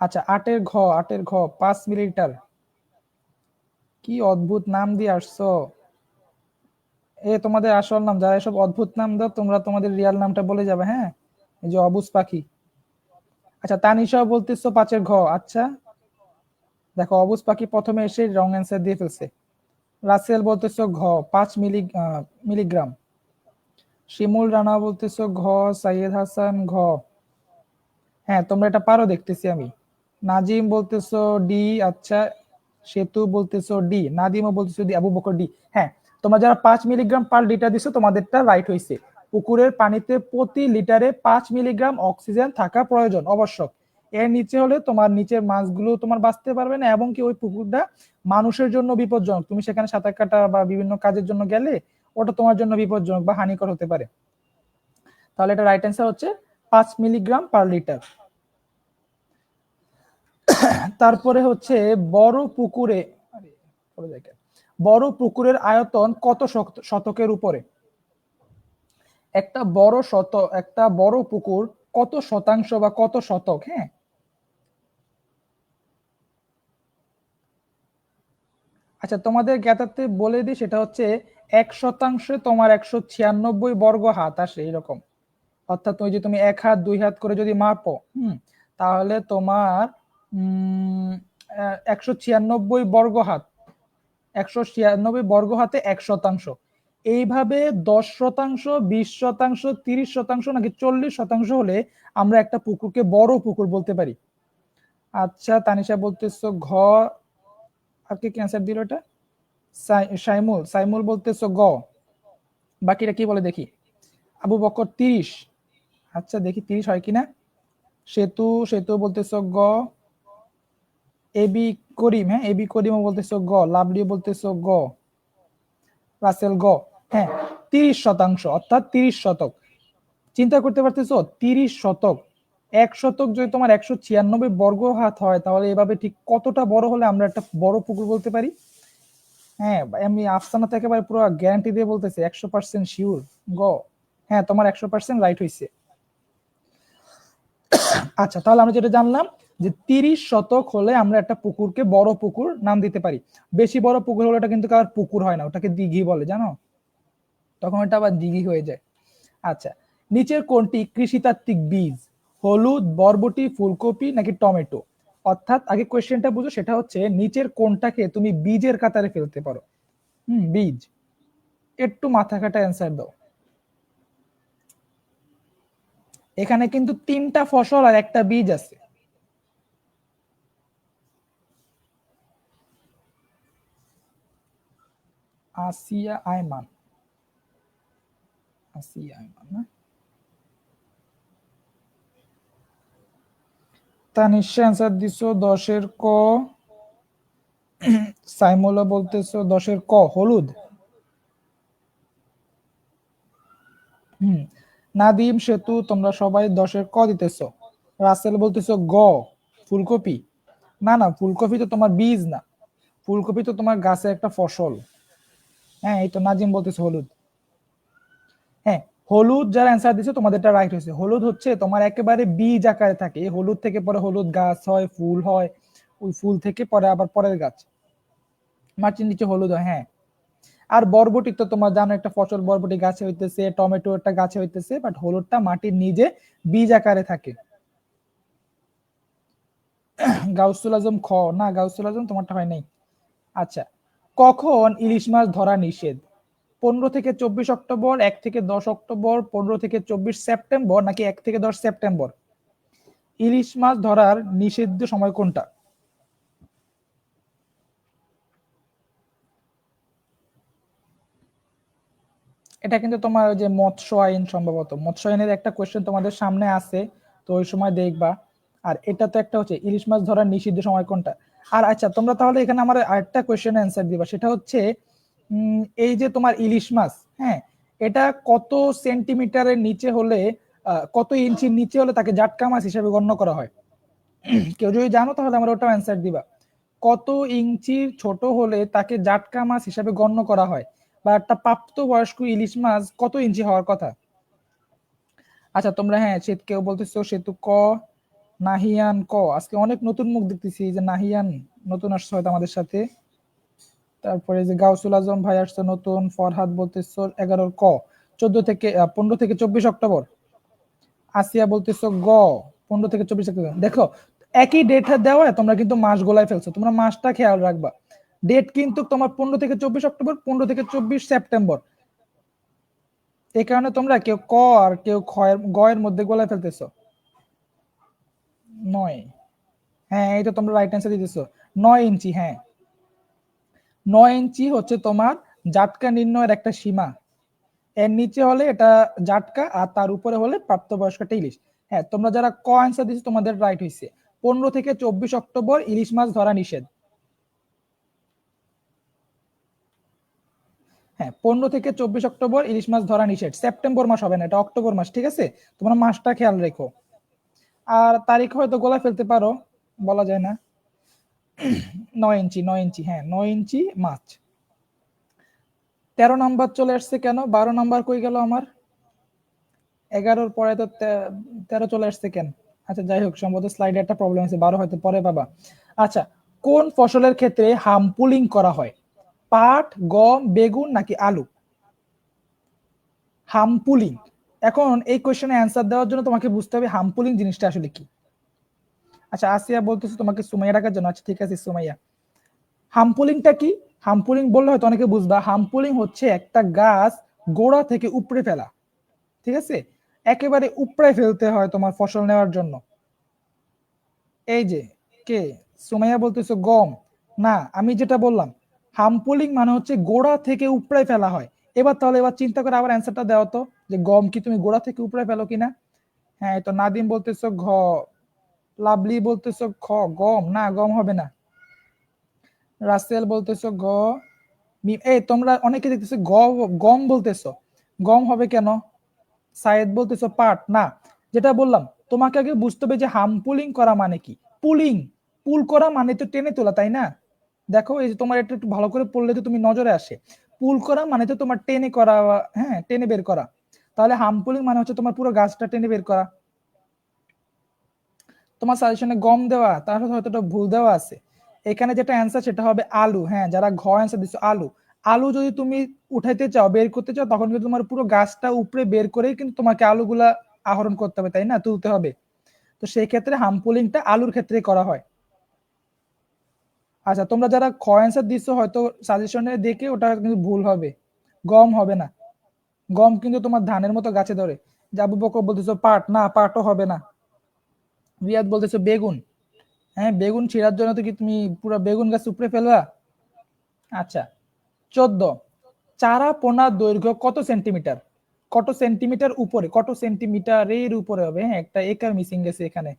আচ্ছা, আটের ঘ 5 মিলিলিটার। কি অদ্ভুত নাম দিয়ে আসছো! এ তোমাদের আসল নাম, যারা এসব অদ্ভুত নাম দাও তোমরা তোমাদের রিয়াল নামটা বলে যাবে, হ্যাঁ। এই যে অবুজ পাখি। আচ্ছা, তানিশাও বলতেছো 5-এর ঘ। আচ্ছা, দেখো অবুজ পাখি প্রথমে এসে রং অ্যান্সার দিয়ে ফেলছে। রাসেল বলতেছো ঘ, 5 মিলিগ্রাম। শিমুল রানা বলতেছো ঘ। সাইয়েদ হাসান ঘ। হ্যাঁ, তোমরা এটা পারো দেখতেছি আমি। নাজিম বলতেছো ডি। আচ্ছা, সেতু বলতেছো ডি, নাদিমও বলতেছো ডি, আবু বকর ডি। হ্যাঁ, তোমরা যারা 5 মিলিগ্রাম পার লিটার দিছো তোমাদেরটা রাইট হয়েছে। পুকুরের পানিতে প্রতি লিটারে 5 মিলিগ্রাম অক্সিজেন থাকা প্রয়োজন আবশ্যক। এর নিচে হলে তোমার নিচের মাছগুলো তোমার বাঁচতে পারবে না, এবং কি ওই পুকুরটা মানুষের জন্য বিপজ্জনক। তুমি সেখানে সাঁতার কাটা বা বিভিন্ন কাজের জন্য গেলে ওটা তোমার জন্য বিপজ্জনক বা হানিকর হতে পারে। তাহলে এটা রাইট অ্যান্সার হচ্ছে 5 মিলিগ্রাম পার লিটার। তারপরে হচ্ছে বড় পুকুরের আয়তন কত শতকের উপরে? একটা বড় পুকুর কত শতাংশ বা কত শতক? হ্যাঁ, আচ্ছা তোমাদের জ্ঞাতার্থে বলে দিই, সেটা হচ্ছে 1 শতাংশে তোমার 196 বর্গ হাত আসে এরকম। অর্থাৎ ওই যে তুমি 1 হাত 2 হাত করে যদি মাপো, তাহলে তোমার 196 বর্গ হাত, 196 বর্গ হাতে 1 শতাংশ। এইভাবে 10 শতাংশ, 20 শতাংশ, 30 শতাংশ নাকি 40 শতাংশ হলে আমরা একটা পুকুরকে বড় পুকুর বলতে পারি। আচ্ছা তানিশা বলতেছো ঘ, আর কি ক্যান্সার দিল এটা? সাইমুল বলতেছো গ, বাকিরা কি বলে দেখি। আবু বকর 30। আচ্ছা দেখি 30 হয় কিনা। সেতু বলতেছো গ, এবি করিম, হ্যাঁ এবি করিমও বলতেছো গ, লাভলি বলতেছো গ, রাসেল গ। হ্যাঁ 30 শতাংশ অর্থাৎ 30 শতক। চিন্তা করতে পারতেছো 30 শতক, 1 শতক যদি তোমার 196 বর্গ হাত হয়, তাহলে এভাবে ঠিক কতটা বড় হলে আমরা একটা বড় পুকুর বলতে পারি। হ্যাঁ আমি আফসানা থেকে একেবারে পুরো গ্যারান্টি দিয়ে বলতেছি 100% শিওর গ। হ্যাঁ তোমার 100% রাইট হয়েছে। আচ্ছা তাহলে আমরা যেটা জানলাম যে 30 শতক হলে আমরা একটা পুকুরকে বড় পুকুর নাম দিতে পারি। বেশি বড় পুকুর হলে ওটা কিন্তু আর পুকুর হয় না, ওটাকে দিঘি বলে, জানো, তখন ওটা আবার দিঘি হয়ে যায়। আচ্ছা নিচের কোনটি কৃষিতাত্ত্বিক বীজ? হলুদ, বরবটি, ফুলকপি নাকি টমেটো? অর্থাৎ আগে কোয়েশ্চেনটা বুঝো, সেটা হচ্ছে নিচের কোনটাকে তুমি বীজের কাতারে ফেলতে পারো। বীজ। একটু মাথা কাটা অ্যান্সার দাও। এখানে কিন্তু 3টা ফসল আর একটা বীজ আছে। আসিয়া আয়মান, আসিয়া আয়মান না, তানিশা অ্যান্সার দিছো 10-এর ক, সাইমুলা বলতেছো 10-এর ক হলুদ। নাদিম, সেতু তোমরা সবাই 10-এর ক দিতেছো। রাসেল বলতেছো গ ফুলকপি। না না, ফুলকপি তো তোমার বীজ না, ফুলকপি তো তোমার গাছে একটা ফসল। হ্যাঁ এই তো নাজিম বলতেছে হলুদ। হ্যাঁ হলুদ যারা অ্যান্সার দিচ্ছে তোমাদেরটা রাইট হয়েছে। হলুদ হচ্ছে তোমার একেবারে বীজ আকারে থাকে, এই হলুদ থেকে পরে হলুদ গাছ হয়, ফুল হয়, ওই ফুল থেকে পরে আবার পরের গাছ, মাটির নিচে হলুদ হয়। হ্যাঁ আর বরবটি তো তোমার জানো একটা ফসল, বরবটি গাছে হইতেছে, টমেটো একটা গাছে হইতেছে, বাট হলুদটা মাটির নিচে বীজ আকারে থাকে। গাউসুল আজম খ, না গাউসুল আজম তোমারটা হয় নাই। আচ্ছা কখন ইলিশ মাছ ধরা নিষেধ? 15 থেকে 24 অক্টোবর, 1 থেকে 10 অক্টোবর, 15 থেকে 24 সেপ্টেম্বর নাকি 1 থেকে 10 সেপ্টেম্বর? ইলিশ মাছ ধরার নিষিদ্ধ সময় কোনটা? এটা কিন্তু তোমার ওই যে মৎস্য আইন, সম্ভবত মৎস্য আইনের একটা কোয়েশ্চেন তোমাদের সামনে আছে, তো ওই সময় দেখবা। আর এটা তো একটা হচ্ছে ইলিশ মাছ ধরার নিষিদ্ধ সময় কোনটা। আর আচ্ছা তোমরা তাহলে এখানে আমার আরেকটা কোয়েশ্চেন অ্যান্সার দিবা, সেটা হচ্ছে এই যে তোমার ইলিশ মাছ, হ্যাঁ এটা কত সেন্টিমিটারের নিচে হলে, কত ইঞ্চির নিচে হলে তাকে জাটকা মাছ হিসেবে গণ্য করা হয়? কেউ যদি জানো তাহলে আমার ওটাও অ্যান্সার দিবা। কত ইঞ্চির ছোট হলে তাকে জাটকা মাছ হিসেবে গণ্য করা হয়, বা একটা প্রাপ্তবয়স্ক ইলিশ মাছ কত ইঞ্চি হওয়ার কথা? আচ্ছা তোমরা, হ্যাঁ কেউ বলতেছো সেতু ক, নাহিয়ান ক। আজকে অনেক নতুন মুখ দেখতেছি, যে নাহিয়ান নতুন আসছে হয়তো আমাদের সাথে। তারপরে যে গাউসুল আজম ভাই আসছে নতুন। ফরহাদ বলতেছো 11-র ক, 15 থেকে 24 অক্টোবর। আসিয়া বলতেছো গ, 15 থেকে 24 অক্টোবর। দেখো একই ডেট দেওয়া, তোমরা কিন্তু মাস গোলায় ফেলছো, তোমরা মাসটা খেয়াল রাখবা। ডেট কিন্তু তোমার 15 থেকে 24 অক্টোবর, 15 থেকে 24 সেপ্টেম্বর। এই কারণে তোমরা কেউ ক আর কেউ গ এর মধ্যে গোলায় ফেলতেছো। 9, হ্যাঁ এই তো তোমরা রাইট অ্যান্সার দিতেছো। 9 ইঞ্চি, হ্যাঁ 9 ইঞ্চি হচ্ছে তোমার জাটকা নির্ণয়ের একটা সীমা। এর নিচে হলে এটা জাটকা, আর তার উপরে হলে প্রাপ্তবয়স্ক একটা ইলিশ। হ্যাঁ তোমরা যারা ক অ্যান্সার দিচ্ছ তোমাদের রাইট হয়েছে। 15 থেকে 24 অক্টোবর ইলিশ মাছ ধরা নিষেধ। হ্যাঁ 15 থেকে 24 অক্টোবর ইলিশ মাছ ধরা নিষেধ। সেপ্টেম্বর মাস হবে না, এটা অক্টোবর মাস, ঠিক আছে? তোমরা মাসটা খেয়াল রেখো। আর তারিখ হয়তো গোলা ফেলতে পারো, বলা যায় না। 9 ইঞ্চি, 9 ইঞ্চি, হ্যাঁ 9 ইঞ্চি মাছ। 13 নাম্বার চলে আসছে কেন? 12 নাম্বার কই গেল আমার? 11-র পরে তো 13 চলে আসছে কেন? আচ্ছা যাই হোক, সম্ভবত স্লাইডে একটা প্রবলেম আছে, 12 হয়তো পরে পাবা। আচ্ছা, কোন ফসলের ক্ষেত্রে হামপুলিং করা হয়? পাট, গম, বেগুন নাকি আলু? হামপুলিং। এখন এই কোশ্চেনে অ্যান্সার দেওয়ার জন্য তোমাকে বুঝতে হবে হামপুলিং জিনিসটা আসলে কি। আচ্ছা আসিয়া বলতেছো তোমাকে সুমাইয়া ডাকার জন্য, আচ্ছা ঠিক আছে সুমাইয়া। হামপুলিংটা কি? হামপুলিং বললে হয়তো অনেকে বুঝবা। হামপুলিং হচ্ছে একটা গাছ গোড়া থেকে উপড়ে ফেলা, ঠিক আছে? একেবারে উপড়ে ফেলতে হয় তোমার ফসল নেওয়ার জন্য। এই যে কে সুমাইয়া বলতেছো গম, না আমি যেটা বললাম হামপুলিং মানে হচ্ছে গোড়া থেকে উপড়ে ফেলা হয়। এবার চিন্তা করে আবার অ্যান্সারটা দাও তো, যে গম কি তুমি গোড়া থেকে উপড়ে ফেলো কিনা? হ্যাঁ তো নাদিম বলতেছো ঘ, লাভলি বলতেছো খ, গম না, গম হবে না। রাসেল বলতেছো গ, এই তোমরা অনেকে দেখতেছো গম বলতেছো, গম হবে কেন? সায়েদ বলতেছো পাট না। যেটা বললাম তোমাকে আগে বুঝতে হবে যে হামপুলিং করা মানে কি। পুলিং, পুল করা মানে তো টেনে তোলা, তাই না? দেখো এই যে তোমার এটা একটু ভালো করে পড়লে তো তুমি নজরে আসে। পুল করা মানে তো তোমার টেনে করা, হ্যাঁ টেনে বের করা। তাহলে হামপুলিং মানে হচ্ছে তোমার পুরো গাছটা টেনে বের করা। তোমার সাজেশনে গম দেওয়া, তার সাথে হয়তো একটা ভুল দেওয়া আছে। এখানে যেটা অ্যান্সার সেটা হবে আলু। হ্যাঁ যারা ঘ অ্যান্সার দিছো আলু। আলু যদি তুমি উঠাইতে চাও, বের করতে চাও, তখন কিন্তু তোমার পুরো গাছটা উপরে বের করেই কিন্তু তোমাকে আলুগুলা আহরণ করতে হবে, তাই না? তুলতে হবে। তো সেই ক্ষেত্রে হামপুলিংটা আলুর ক্ষেত্রে করা হয়। আচ্ছা তোমরা যারা খ অ্যান্সার দিছো হয়তো সাজেশনে দেখে ওটা কিন্তু ভুল হবে, গম হবে না। গম কিন্তু তোমার ধানের মতো গাছে ধরে। জাবু বকর বলতেছো পাট, না পাটও হবে না। রিয়াদ বলতেছো বেগুন, হ্যাঁ বেগুন ছিঁড়ার জন্য তো কি তুমি পুরো বেগুন গাছ উপড়ে ফেলবা? আচ্ছা 14, চারা পোনার দৈর্ঘ্য কত সেন্টিমিটার? কত সেন্টিমিটার উপরে, কত সেন্টিমিটারের উপরে হবে? হ্যাঁ একটা একার মিসিং গেছে এখানে।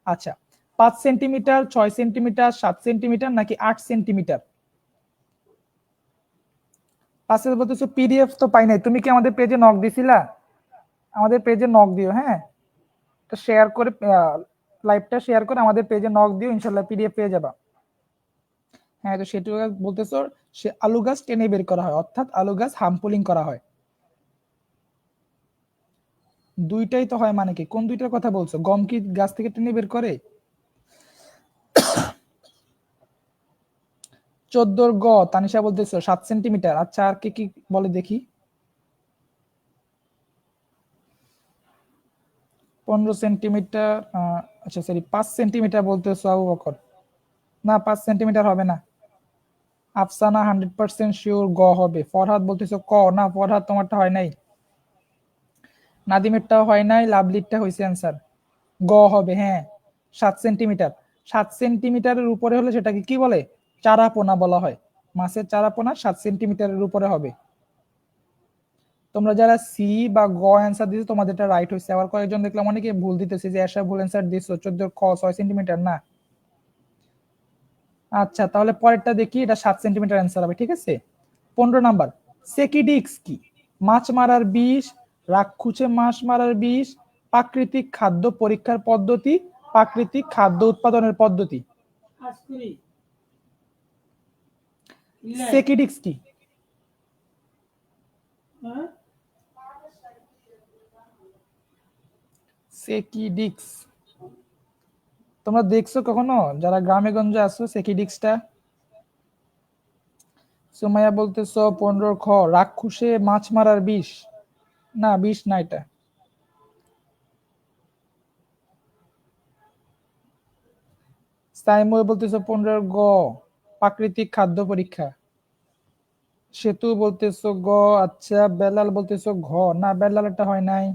আচ্ছা 5 সেন্টিমিটার, 6 সেন্টিমিটার, 7 সেন্টিমিটার নাকি 8 সেন্টিমিটার? পাশে বলতেছো পিডিএফ তো পাই নাই। তুমি কি আমাদের পেজে নক দিছিলা? আমাদের পেজে নক দিও, হ্যাঁ তো শেয়ার করে, লাইভটা শেয়ার করে আমাদের পেজে নক দিও, ইনশাল্লাহ পিডিএফ পেয়ে যাবা। হ্যাঁ তো সেটু বলতেছো সে আলু গাছ টেনে বের করা হয়, অর্থাৎ আলু গাছ হামপুলিং করা হয়। দুইটাই তো হয় মানে কি? কোন দুইটার কথা বলছো? গম কি গাছ থেকে টেনে বের করে? 14 গ তানিশা বলতেছো 7 সেন্টিমিটার। আচ্ছা আর কি কি বলে দেখি। 15 সেন্টিমিটার, আচ্ছা সরি 5 সেন্টিমিটার বলতেছো আবু বকর। না 5 সেন্টিমিটার হবে না। আফসানা 100% শিওর গ হবে। ফরহাদ বলতেছো ক, না ফরহাদ তোমারটা হয় নাই, নাদিমেরটাও হয় নাই, লাভলিরটা হয়েছে অ্যান্সার। গ হবে, হ্যাঁ 7 সেন্টিমিটার। 7 সেন্টিমিটারের উপরে হলে সেটাকে কি বলে? চারাপোনা বলা হয়। মাছের চারাপোনা 7 সেন্টিমিটারের উপরে হবে। তোমরা যারা সি বা গ অ্যান্সার দিছো তোমাদেরটা রাইট হয়েছে। আবার কয়েকজন দেখলাম অনেকে ভুল দিতেছে, যে এসব ভুল অ্যান্সার দিছো। 14 খ 6 সেন্টিমিটার না। আচ্ছা তাহলে পরেরটা দেখি, এটা 7 সেন্টিমিটার অ্যান্সার হবে, ঠিক আছে। 15 নাম্বার, সেকিডিক্স কি? মাছ মারার বিষ, রাক্ষুসে মাছ মারার বিষ, প্রাকৃতিক খাদ্য পরীক্ষার পদ্ধতি, প্রাকৃতিক খাদ্য উৎপাদনের পদ্ধতি। সেকিডিক্স কি? সেকিডিক্স তোমরা দেখছো কখনো যারা গ্রামে গঞ্জে আছো সেকিডিক্সটা? সুমাইয়া বলতেছো 15 খ রাক্ষুসে মাছ মারার বিষ, না বিষ না এটা। সাইমুল বলতেছো 15 গ প্রাকৃতিক খাদ্য পরীক্ষা। সেতু বলতেছো গ। আচ্ছা বেলাল বলতেছো ঘ, না বেলাল এটা হয় নাই।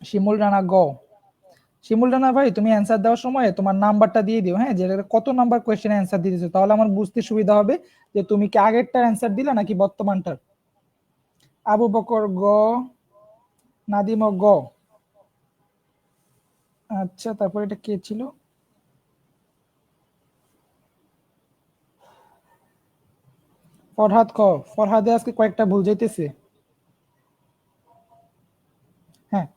শিমুল রানা গ। শিমুল রানা ভাই তুমি অ্যান্সার দেওয়ার সময় তোমার নাম্বারটা দিয়ে দিও, হ্যাঁ যে কত নাম্বার কোয়েশ্চেনে অ্যান্সার দিতেছো, তাহলে আমার বুঝতে সুবিধা হবে যে তুমি কি আগেরটার অ্যান্সার দিলা নাকি বর্তমানটার। আবু বকর গ, নাদিম গ। আচ্ছা তারপর এটা কে ছিল? ফরহাদ ক, ফরহাদে আজকে কয়েকটা ভুল যাইতেছে। হ্যাঁ,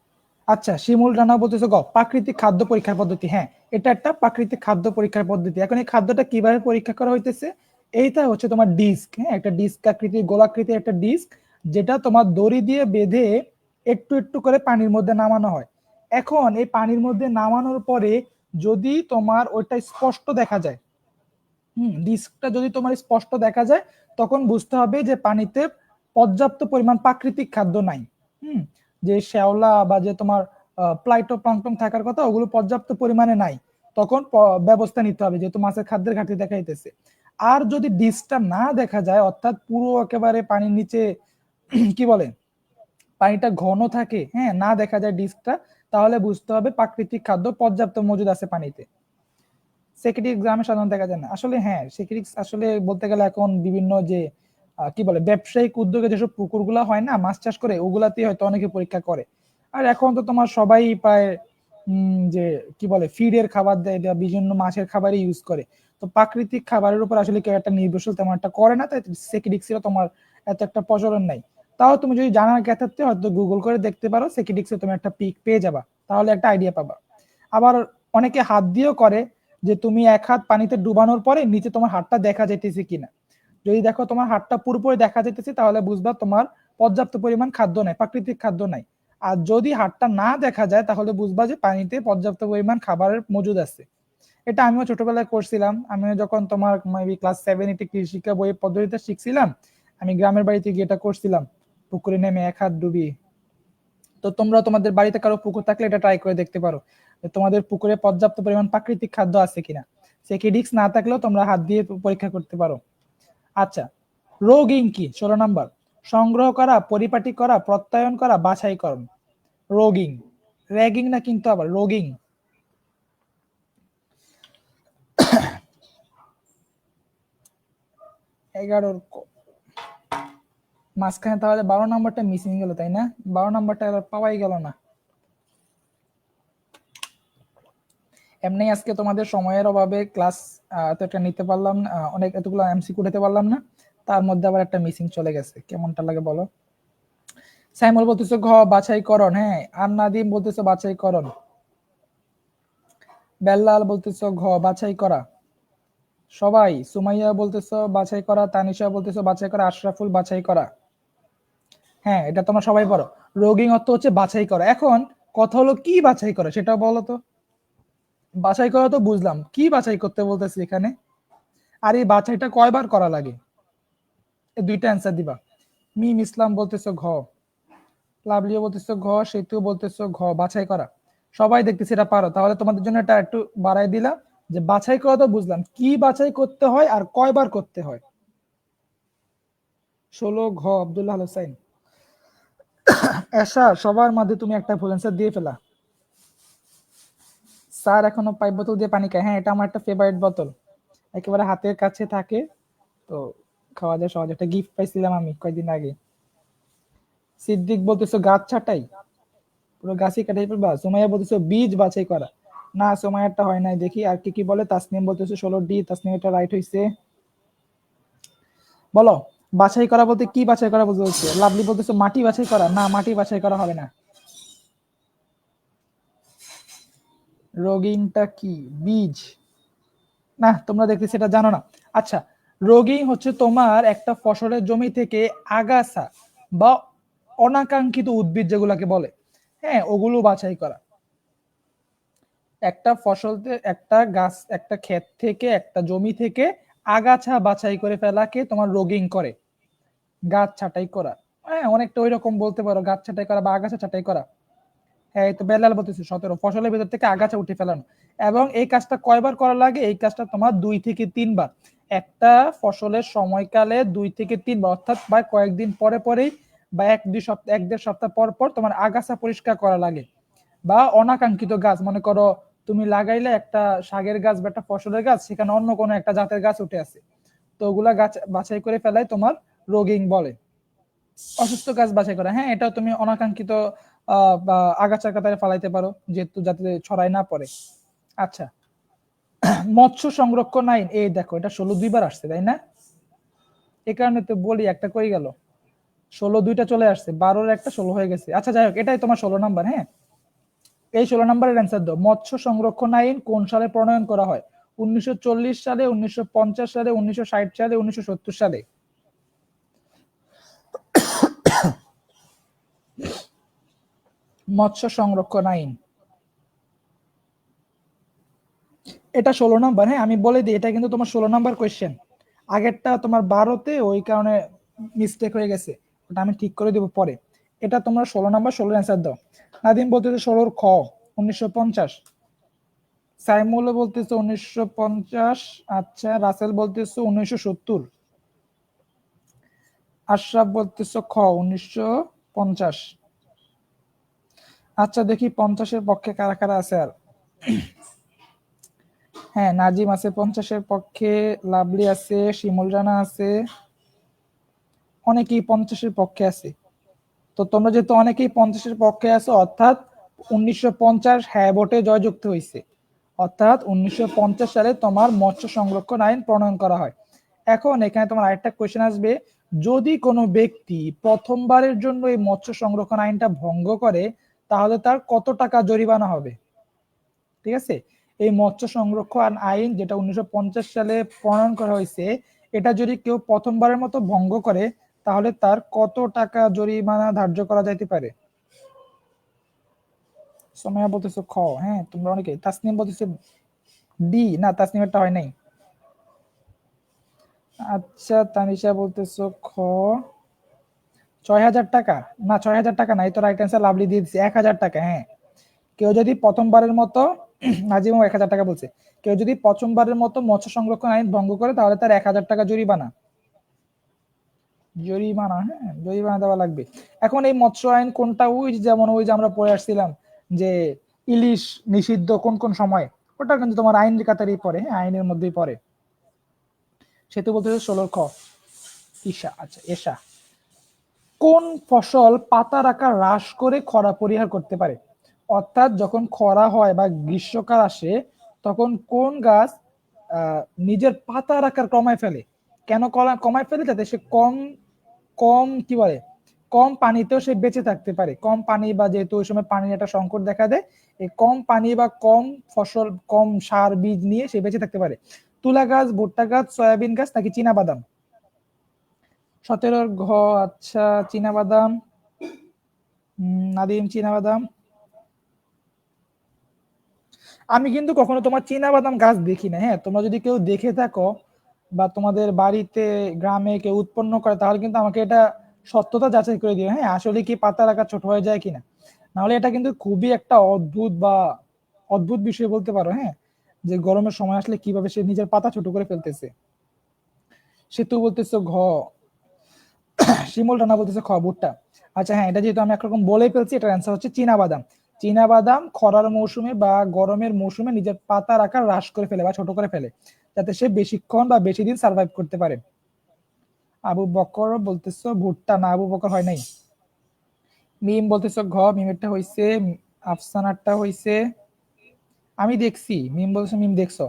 আচ্ছা, শিমুল রানা বলতেছে গ, প্রাকৃতিক খাদ্য পরীক্ষার পদ্ধতি। হ্যাঁ, এটা একটা প্রাকৃতিক খাদ্য পরীক্ষার পদ্ধতি। এখন এই খাদ্যটা কিভাবে পরীক্ষা করা হইতেছে? এইটা হচ্ছে তোমার ডিস্ক, হ্যাঁ, একটা ডিস্ক আকৃতির, গোলাকৃতির একটা ডিস্ক, যেটা তোমার দড়ি দিয়ে বেঁধে একটু একটু করে পানির মধ্যে নামানো হয়। এখন এই পানির মধ্যে নামানোর পরে যদি তোমার ওইটা স্পষ্ট দেখা যায়, ডিস্কটা যদি তোমার স্পষ্ট দেখা যায়, তখন বুঝতে হবে যে পানিতে পর্যাপ্ত পরিমাণ প্রাকৃতিক খাদ্য নাই। যে শ্যাওলা বা যে তোমার প্লাইটোপ্লাঙ্কটন থাকার কথা, ওগুলো পর্যাপ্ত পরিমাণে নাই। তখন ব্যবস্থা নিতে হবে, যেহেতু মাছের খাদ্যের ঘাটতি দেখা দিতেছে। আর যদি ডিস্কটা না দেখা যায়, অর্থাৎ পুরো একেবারে পানির নিচে কি বলে, পানিটা ঘন থাকে, হ্যাঁ, না দেখা যায় ডিস্কটা, তাহলে বুঝতে হবে প্রাকৃতিক খাদ্য পর্যাপ্ত মজুদ আছে পানিতে। সেক্রেটারি গ্রামে সাধারণত দেখা যায় না আসলে। হ্যাঁ, সেক্রেটারি আসলে বলতে গেলে এখন বিভিন্ন যে কি বলে ব্যবসায়িক উদ্যোগে যেসব পুকুরগুলা হয় না মাছ চাষ করে, ওগুলাতেই হয়তো অনেকে পরীক্ষা করে। আর এখন তো তোমার সবাই প্রায় যে কি বলে ফিডের খাবার দেয় বা বিভিন্ন মাছের খাবারই ইউজ করে। তো প্রাকৃতিক খাবারের উপর আসলে কেউ একটা নির্ভরশীল তেমন একটা করে না, তাই সেক্রেটারি তোমার এত একটা প্রচলন নাই। তাও তুমি যদি জানার জ্ঞাতার্থে হয়তো গুগল করে দেখতে পারো, সেক্রেটারি তুমি একটা পিক পেয়ে যাবা, তাহলে একটা আইডিয়া পাবা। আবার অনেকে হাত দিয়েও করে, যে তুমি এক হাত পানিতে ডুবানোর পরে নিচে তোমার হাতটা দেখা যাইতেছে কিনা। যদি দেখো তোমার হাতটা পুরোপুরি দেখা যাইতেছে, তাহলে বুঝবা তোমার পর্যাপ্ত পরিমাণ খাদ্য নাই, প্রাকৃতিক খাদ্য নাই। আর যদি হাতটা না দেখা যায়, তাহলে বুঝবা যে পানিতে পর্যাপ্ত পরিমাণ খাবারের মজুদ আছে। এটা আমিও ছোটবেলায় করছিলাম। আমিও যখন তোমার মেবি ক্লাস 7-8 কৃষি শিক্ষা বই পদ্ধতিতে শিখছিলাম, আমি গ্রামের বাড়িতে গিয়ে এটা করছিলাম, পুকুরে নেমে এক হাত ডুবি। তো তোমরা তোমাদের বাড়িতে কারো পুকুর থাকলে এটা ট্রাই করে দেখতে পারো, তোমাদের পুকুরে পর্যাপ্ত পরিমাণ প্রাকৃতিক খাদ্য আছে কিনা। সেকিডিক্স না থাকলেও তোমরা হাত দিয়ে পরীক্ষা করতে পারো। আচ্ছা, রোগিং কি? 16 নাম্বার, সংগ্রহ করা, পরিপাটি করা, প্রত্যয়ন করা, বাছাইকরণ। রোগিং, র্যাগিং না কিন্তু, আবার রোগিং। 11 মাঝখানে তাহলে 12 নাম্বারটা মিসিং গেল, তাই না? 12 নাম্বারটা আর পাওয়াই গেল না। এমনি আজকে তোমাদের সময়ের অভাবে ক্লাস এতটা নিতে পারলাম না, অনেক এতগুলো এমসিকিউ নিতে পারলাম না, তার মধ্যে আবার একটা মিসিং চলে গেছে, কেমনটা লাগে বলো? সাইমুল বলতেছো ঘ, বাছাইকরণ। হ্যাঁ, আর নাদিম বলতেছো বাছাইকরণ। বেল্লাল বলতেছো ঘ, বাছাই করা। সবাই, সুমাইয়া বলতেছো বাছাই করা, তানিশা বলতেছো বাছাই করা, আশরাফুল বাছাই করা। হ্যাঁ, এটা তোমরা সবাই পড়ো। রোগিং অর্থ হচ্ছে বাছাই করা। এখন কথা হলো কি বাছাই করা, সেটা বলো তো। বাছাই করা তো বুঝলাম, কি বাছাই করতে বলতেছি এখানে? আর এই বাছাইটা কয়বার করা লাগে? এই দুইটা অ্যান্সার দিবা। মিম ইসলাম বলতেছো ঘ, লাভলিও বলতেছো ঘ, সেতু বলতেছো ঘ, বাছাই করা। সবাই দেখতেছি এটা পারো, তাহলে তোমাদের জন্য এটা একটু বাড়াই দিলাম, যে বাছাই করা তো বুঝলাম, কি বাছাই করতে হয় আর কয়বার করতে হয়। 16 ঘ, আব্দুল্লাহ আল হোসাইন। এসা, সবার মাঝে তুমি একটা ফুল অ্যান্সার দিয়ে ফেলা। স্যার এখনো পাইপ বোতল দিয়ে পানি খায়। হ্যাঁ, এটা আমার একটা ফেভারিট বোতল, একেবারে হাতের কাছে থাকে। তো খাওয়া যায় সহজে, একটা গিফট পাইছিলাম আমি কয়েকদিন আগে। সিদ্দিক বলতেছো গাছ ছাটাই, পুরো গাছই কাটাই ফেলবা। সুমাইয়া বলতেছো বীজ বাছাই করা। না, সুমাইয়ারটা হয় নাই, দেখি আর কি কি বলে। তাসনিম বলতেছো 16 ডি, তাসনিম এটা রাইট হইছে। বলো, বাছাই করা বলতে কি বাছাই করা বুঝতে হচ্ছে? লাভলি বলতেছো মাটি বাছাই করা। না, মাটি বাছাই করা হবে না। রোগিংটা কি? বীজ। না, তোমরা দেখতেছি সেটা জানো না। আচ্ছা, রোগিং হচ্ছে তোমার একটা ফসলের জমি থেকে আগাছা বা অনাকাঙ্ক্ষিত উদ্ভিদ যেগুলাকে বলে, হ্যাঁ, ওগুলো বাছাই করা। একটা ফসল, একটা গাছ, একটা ক্ষেত থেকে, একটা জমি থেকে আগাছা বাছাই করে ফেলাকে তোমার রোগিং করে, গাছ ছাঁটাই করা। হ্যাঁ, অনেকটা ওই রকম বলতে পারো, গাছ ছাঁটাই করা বা আগাছা ছাঁটাই করা। হ্যাঁ, এই তো বেলাল বলতেছি 17, ফসলের ভিতর থেকে আগাছা উঠে ফেলানো। এবং এই কাজটা কয়বার করা লাগে? এই কাজটা তোমার 2 থেকে 3 বার। একটা ফসলের সময়কালে 2 থেকে 3 বার, অর্থাৎ বা কয়েকদিন পরে পরেই বা 1-2 সপ্তাহ, 1-1.5 সপ্তাহ পর পর তোমার আগাছা পরিষ্কার করা লাগে। বা অনাকাঙ্ক্ষিত গাছ, মনে করো তুমি লাগাইলে একটা শাকের গাছ বা একটা ফসলের গাছ, সেখানে অন্য কোনো একটা জাতের গাছ উঠে আছে, তো ওগুলা গাছ বাছাই করে ফেলাই তোমার রোগিং বলে। অসুস্থ গাছ বাছাই করা, হ্যাঁ, এটাও তুমি অনাকাঙ্ক্ষিত বা আগাছার কাতারে ফালাইতে পারো, যেহেতু যাতে ছড়াই না পড়ে। আচ্ছা, মৎস্য সংরক্ষণ আইন, এই দেখো এটা 16 দুইবার আসছে, তাই না? এই কারণে তো বলি একটা কই গেল, 16 দুইটা চলে আসছে, 12-র একটা 16 হয়ে গেছে। আচ্ছা যাই হোক, এটাই তোমার 16 নাম্বার। হ্যাঁ, এই 16 নাম্বারের অ্যান্সার দাও। মৎস্য সংরক্ষণ আইন কোন সালে প্রণয়ন করা হয়? 1940 সালে, 1950 সালে, 1960 সালে, 1970 সালে? মৎস্য সংরক্ষণ আইন, এটা 16 নাম্বার। হ্যাঁ, আমি বলে দিই, এটা কিন্তু তোমার 16 নাম্বার কোয়েশ্চেন। আগেরটা তোমার 12তে, ওই কারণে মিস্টেক হয়ে গেছে, ওটা আমি ঠিক করে দেব পরে। এটা তোমরা 16 নাম্বার, 16 অ্যান্সার দাও। নাদিম বলতেছে 16-র খ, 1950। সাইমুল বলতেছে 1950। আচ্ছা, রাসেল বলতেছে 1970। আশরাফ বলতেছে খ, 1950। আচ্ছা দেখি 50-এর পক্ষে কারা কারা আছে আর। হ্যাঁ, নাজিম আছে 50-এর পক্ষে, লাভলি আছে, শিমুল রানা আছে, অনেকেই 50-এর পক্ষে আছে। তো তোমরা যেহেতু অনেকেই 50-এর পক্ষে আছো, অর্থাৎ 1950 হ্যাঁ ভোটে জয়যুক্ত হয়েছে। অর্থাৎ 1950 সালে তোমার মৎস্য সংরক্ষণ আইন প্রণয়ন করা হয়। এখন এখানে তোমার আরেকটা কোয়েশ্চেন আসবে, যদি কোনো ব্যক্তি প্রথমবারের জন্য এই মৎস্য সংরক্ষণ আইনটা ভঙ্গ করে, তাহলে তার কত টাকা জরিমানা হবে? ঠিক আছে, এই মৎস্য সংরক্ষণ আইন যেটা 1950 সালে প্রণয়ন করা হয়েছে, এটা যদি কেউ প্রথমবারের মতো ভঙ্গ করে, তাহলে তার কত টাকা জরিমানা ধার্য করা যাইতে পারে? সোমায়া বলতেছো খ। হ্যাঁ, তোমরা অনেকে। তাসনিম বলতেছে ডি। না, তাসনিমেরটা হয় নাই। আচ্ছা, তানিশা বলতেছো খ, 6,000 টাকা। না, 6,000 টাকা না, এই তো রাইট অ্যান্সার, লাভলি দিয়ে দিচ্ছে 1,000 টাকা। হ্যাঁ, কেউ যদি প্রথমবারের মতো নাজিমও 1,000 টাকা বলছে, কেউ যদি প্রথমবারের মতো মৎস্য সংরক্ষণ আইন ভঙ্গ করে, তাহলে তার 1,000 টাকা জরিমানা। জরিমানা, হ্যাঁ, জরিমানা দেওয়া লাগবে। এখন এই মৎস্য আইন কোনটা? ওই যেমন ওই যে আমরা পড়ে আসছিলাম যে ইলিশ নিষিদ্ধ কোন কোন সময়, ওটা কিন্তু তোমার আইনের কাতারেই পড়ে। হ্যাঁ, আইনের মধ্যেই পড়ে। সেতু বলতে 16 খ। ঈশা, আচ্ছা এশা। কোন ফসল পাতার আকার হ্রাস করে খরা পরিহার করতে পারে? অর্থাৎ যখন খরা হয় বা গ্রীষ্মকাল আসে, তখন কোন গাছ নিজের পাতার আকার কমায় ফেলে? কেন কমায় ফেলে? যাতে সে কম কম কি বলে কম পানিতেও সে বেঁচে থাকতে পারে। কম পানি, বা যেহেতু ওই সময় পানির একটা সংকট দেখা দেয়, এই কম পানি বা কম ফসল, কম সার বীজ নিয়ে সে বেঁচে থাকতে পারে। তুলা গাছ, ভুট্টা গাছ, সয়াবিন গাছ, নাকি চীনা বাদাম? 17-র ঘ। আচ্ছা, চীনা বাদাম। নাদিম চীনা বাদাম। আমি কিন্তু কখনো তোমার চীনা বাদাম গাছ দেখি না। হ্যাঁ, তোমরা যদি কেউ দেখে থাকো বা তোমাদের বাড়িতে গ্রামে কেউ উৎপন্ন করে, তাহলে কিন্তু আমাকে এটা সত্যতা যাচাই করে দিও। হ্যাঁ, আসলে কি পাতার আকার ছোট হয়ে যায় কিনা। নাহলে এটা কিন্তু খুবই একটা অদ্ভুত বা অদ্ভুত বিষয় বলতে পারো। হ্যাঁ, যে গরমের সময় আসলে কিভাবে সে নিজের পাতা ছোট করে ফেলতেছে। সেতু বলতেছো ঘ। শিমুল রানা বলতেছে খ, ভুট্টা। আচ্ছা হ্যাঁ, এটা যেহেতু আমি একরকম বলে ফেলছি, এটার অ্যান্সার হচ্ছে চীনা বাদাম। চীনা বাদাম খরার মৌসুমে বা গরমের মৌসুমে নিজের পাতার আকার হ্রাস করে ফেলে বা ছোট করে ফেলে, যাতে সে বেশিক্ষণ বা বেশি দিন সার্ভাইভ করতে পারে। আবু বকর বলতেছো ভুট্টা। না, আবু বকর হয় নাই। মিম বলতেছো ঘ, মিমেরটা হইছে। আফসানারটা হইছে। আমি দেখছি, মিম বলছো, মিম দেখছো।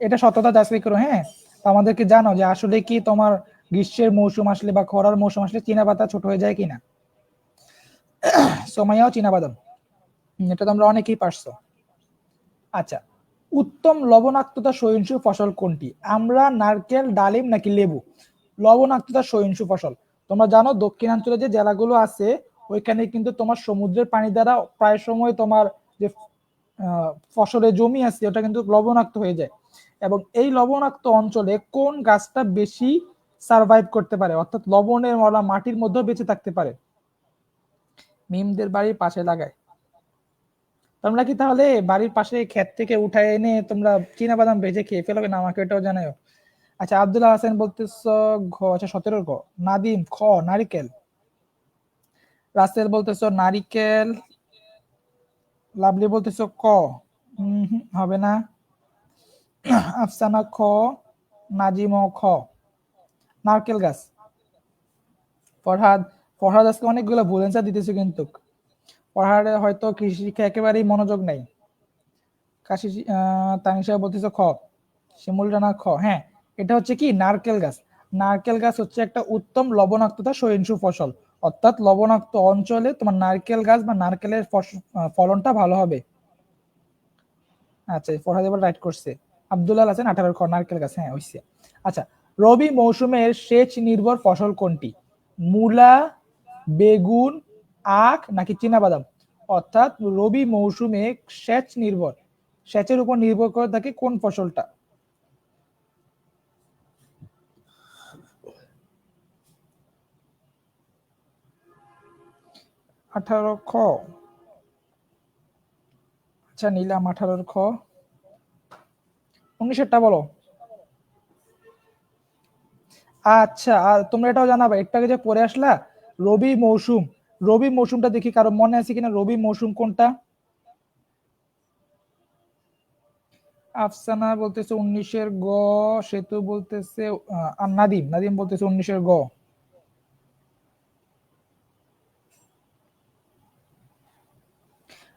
এটা সততা যাচাই করো। হ্যাঁ, আমাদেরকে জানো যে আসলে কি তোমার গ্রীষ্মের মৌসুম আসলে বা খরার মৌসুম আসলে চীনা পাতা ছোট হয়ে যায় কিনা। সোমাইয়াও চীনা বাদাম। এটা তোমরা অনেকেই পারছো। আচ্ছা, উত্তম লবণাক্ততা সহিষ্ণু ফসল কোনটি? আমরা, নারকেল, ডালিম, নাকি লেবু? লবণাক্ততা সহিষ্ণু ফসল, তোমরা জানো দক্ষিণাঞ্চলে যে জেলাগুলো আছে, ওইখানে কিন্তু তোমার সমুদ্রের পানি দ্বারা প্রায় সময় তোমার যে ফসলের জমি আছে, ওটা কিন্তু লবণাক্ত হয়ে যায়। এবং এই লবণাক্ত অঞ্চলে কোন গাছটা বেশি সার্ভাইভ করতে পারে, অর্থাৎ লবণের মলা মাটির মধ্যেও বেঁচে থাকতে পারে? মিমদের বাড়ির পাশে লাগায়। তোমরা কি তাহলে বাড়ির পাশে ক্ষেত থেকে উঠায় এনে তোমরা চীনা বাদাম ভেজে খেয়ে ফেলবে না? আমাকে এটাও জানাও। আচ্ছা, আব্দুল্লাহ হাসান বলতেছ ঘ। আচ্ছা, 17-র ঘ। নাদিম খ, নারিকেল। রাসেল বলতেছ নারিকেল। লাভলি বলতেছ ক। হবে না। আফসানা খ। নাজিম খ, নারকেল গাছ। ফরহাদ, ফরহাদ আজকে অনেকগুলো ভুল অ্যান্সার দিতেছে কিন্তু। ফরহাদের হয়তো কৃষি শিক্ষা একেবারেই মনোযোগ নাই। কাশি তানিশা বলতেছে খ। শিমুল রানা খ। হ্যাঁ, এটা হচ্ছে কি নারকেল গাছ। নারকেল গাছ হচ্ছে একটা উত্তম লবণাক্ততা সহিষ্ণু ফসল, অর্থাৎ লবণাক্ত অঞ্চলে তোমার নারকেল গাছ বা নারকেলের ফলনটা ভালো হবে। আচ্ছা, ফরহাদ এবার রাইট করছে। আব্দুল্লাহ আছেন 18 নারকেল গাছ, হ্যাঁ হইছে। আচ্ছা, রবি মৌসুমের সেচ নির্ভর ফসল কোনটি? মূলা, বেগুন, আখ নাকি চীনাবাদাম? অর্থাৎ রবি মৌসুমে সেচ নির্ভর, সেচের উপর নির্ভর করে থাকে কোন ফসলটা? 18 আচ্ছা নিলাম 18 19টা বলো। আচ্ছা, আর তোমরা এটাও জানাবে, একটু আগে যে পড়ে আসলা রবি মৌসুম, রবি মৌসুমটা দেখি কারো মনে আছে কিনা, রবি মৌসুম কোনটা? আফসানা বলতেছে 19-এর গ, সেতু বলতেছে আর নাদিম, নাদিম বলতেছে 19-এর গ।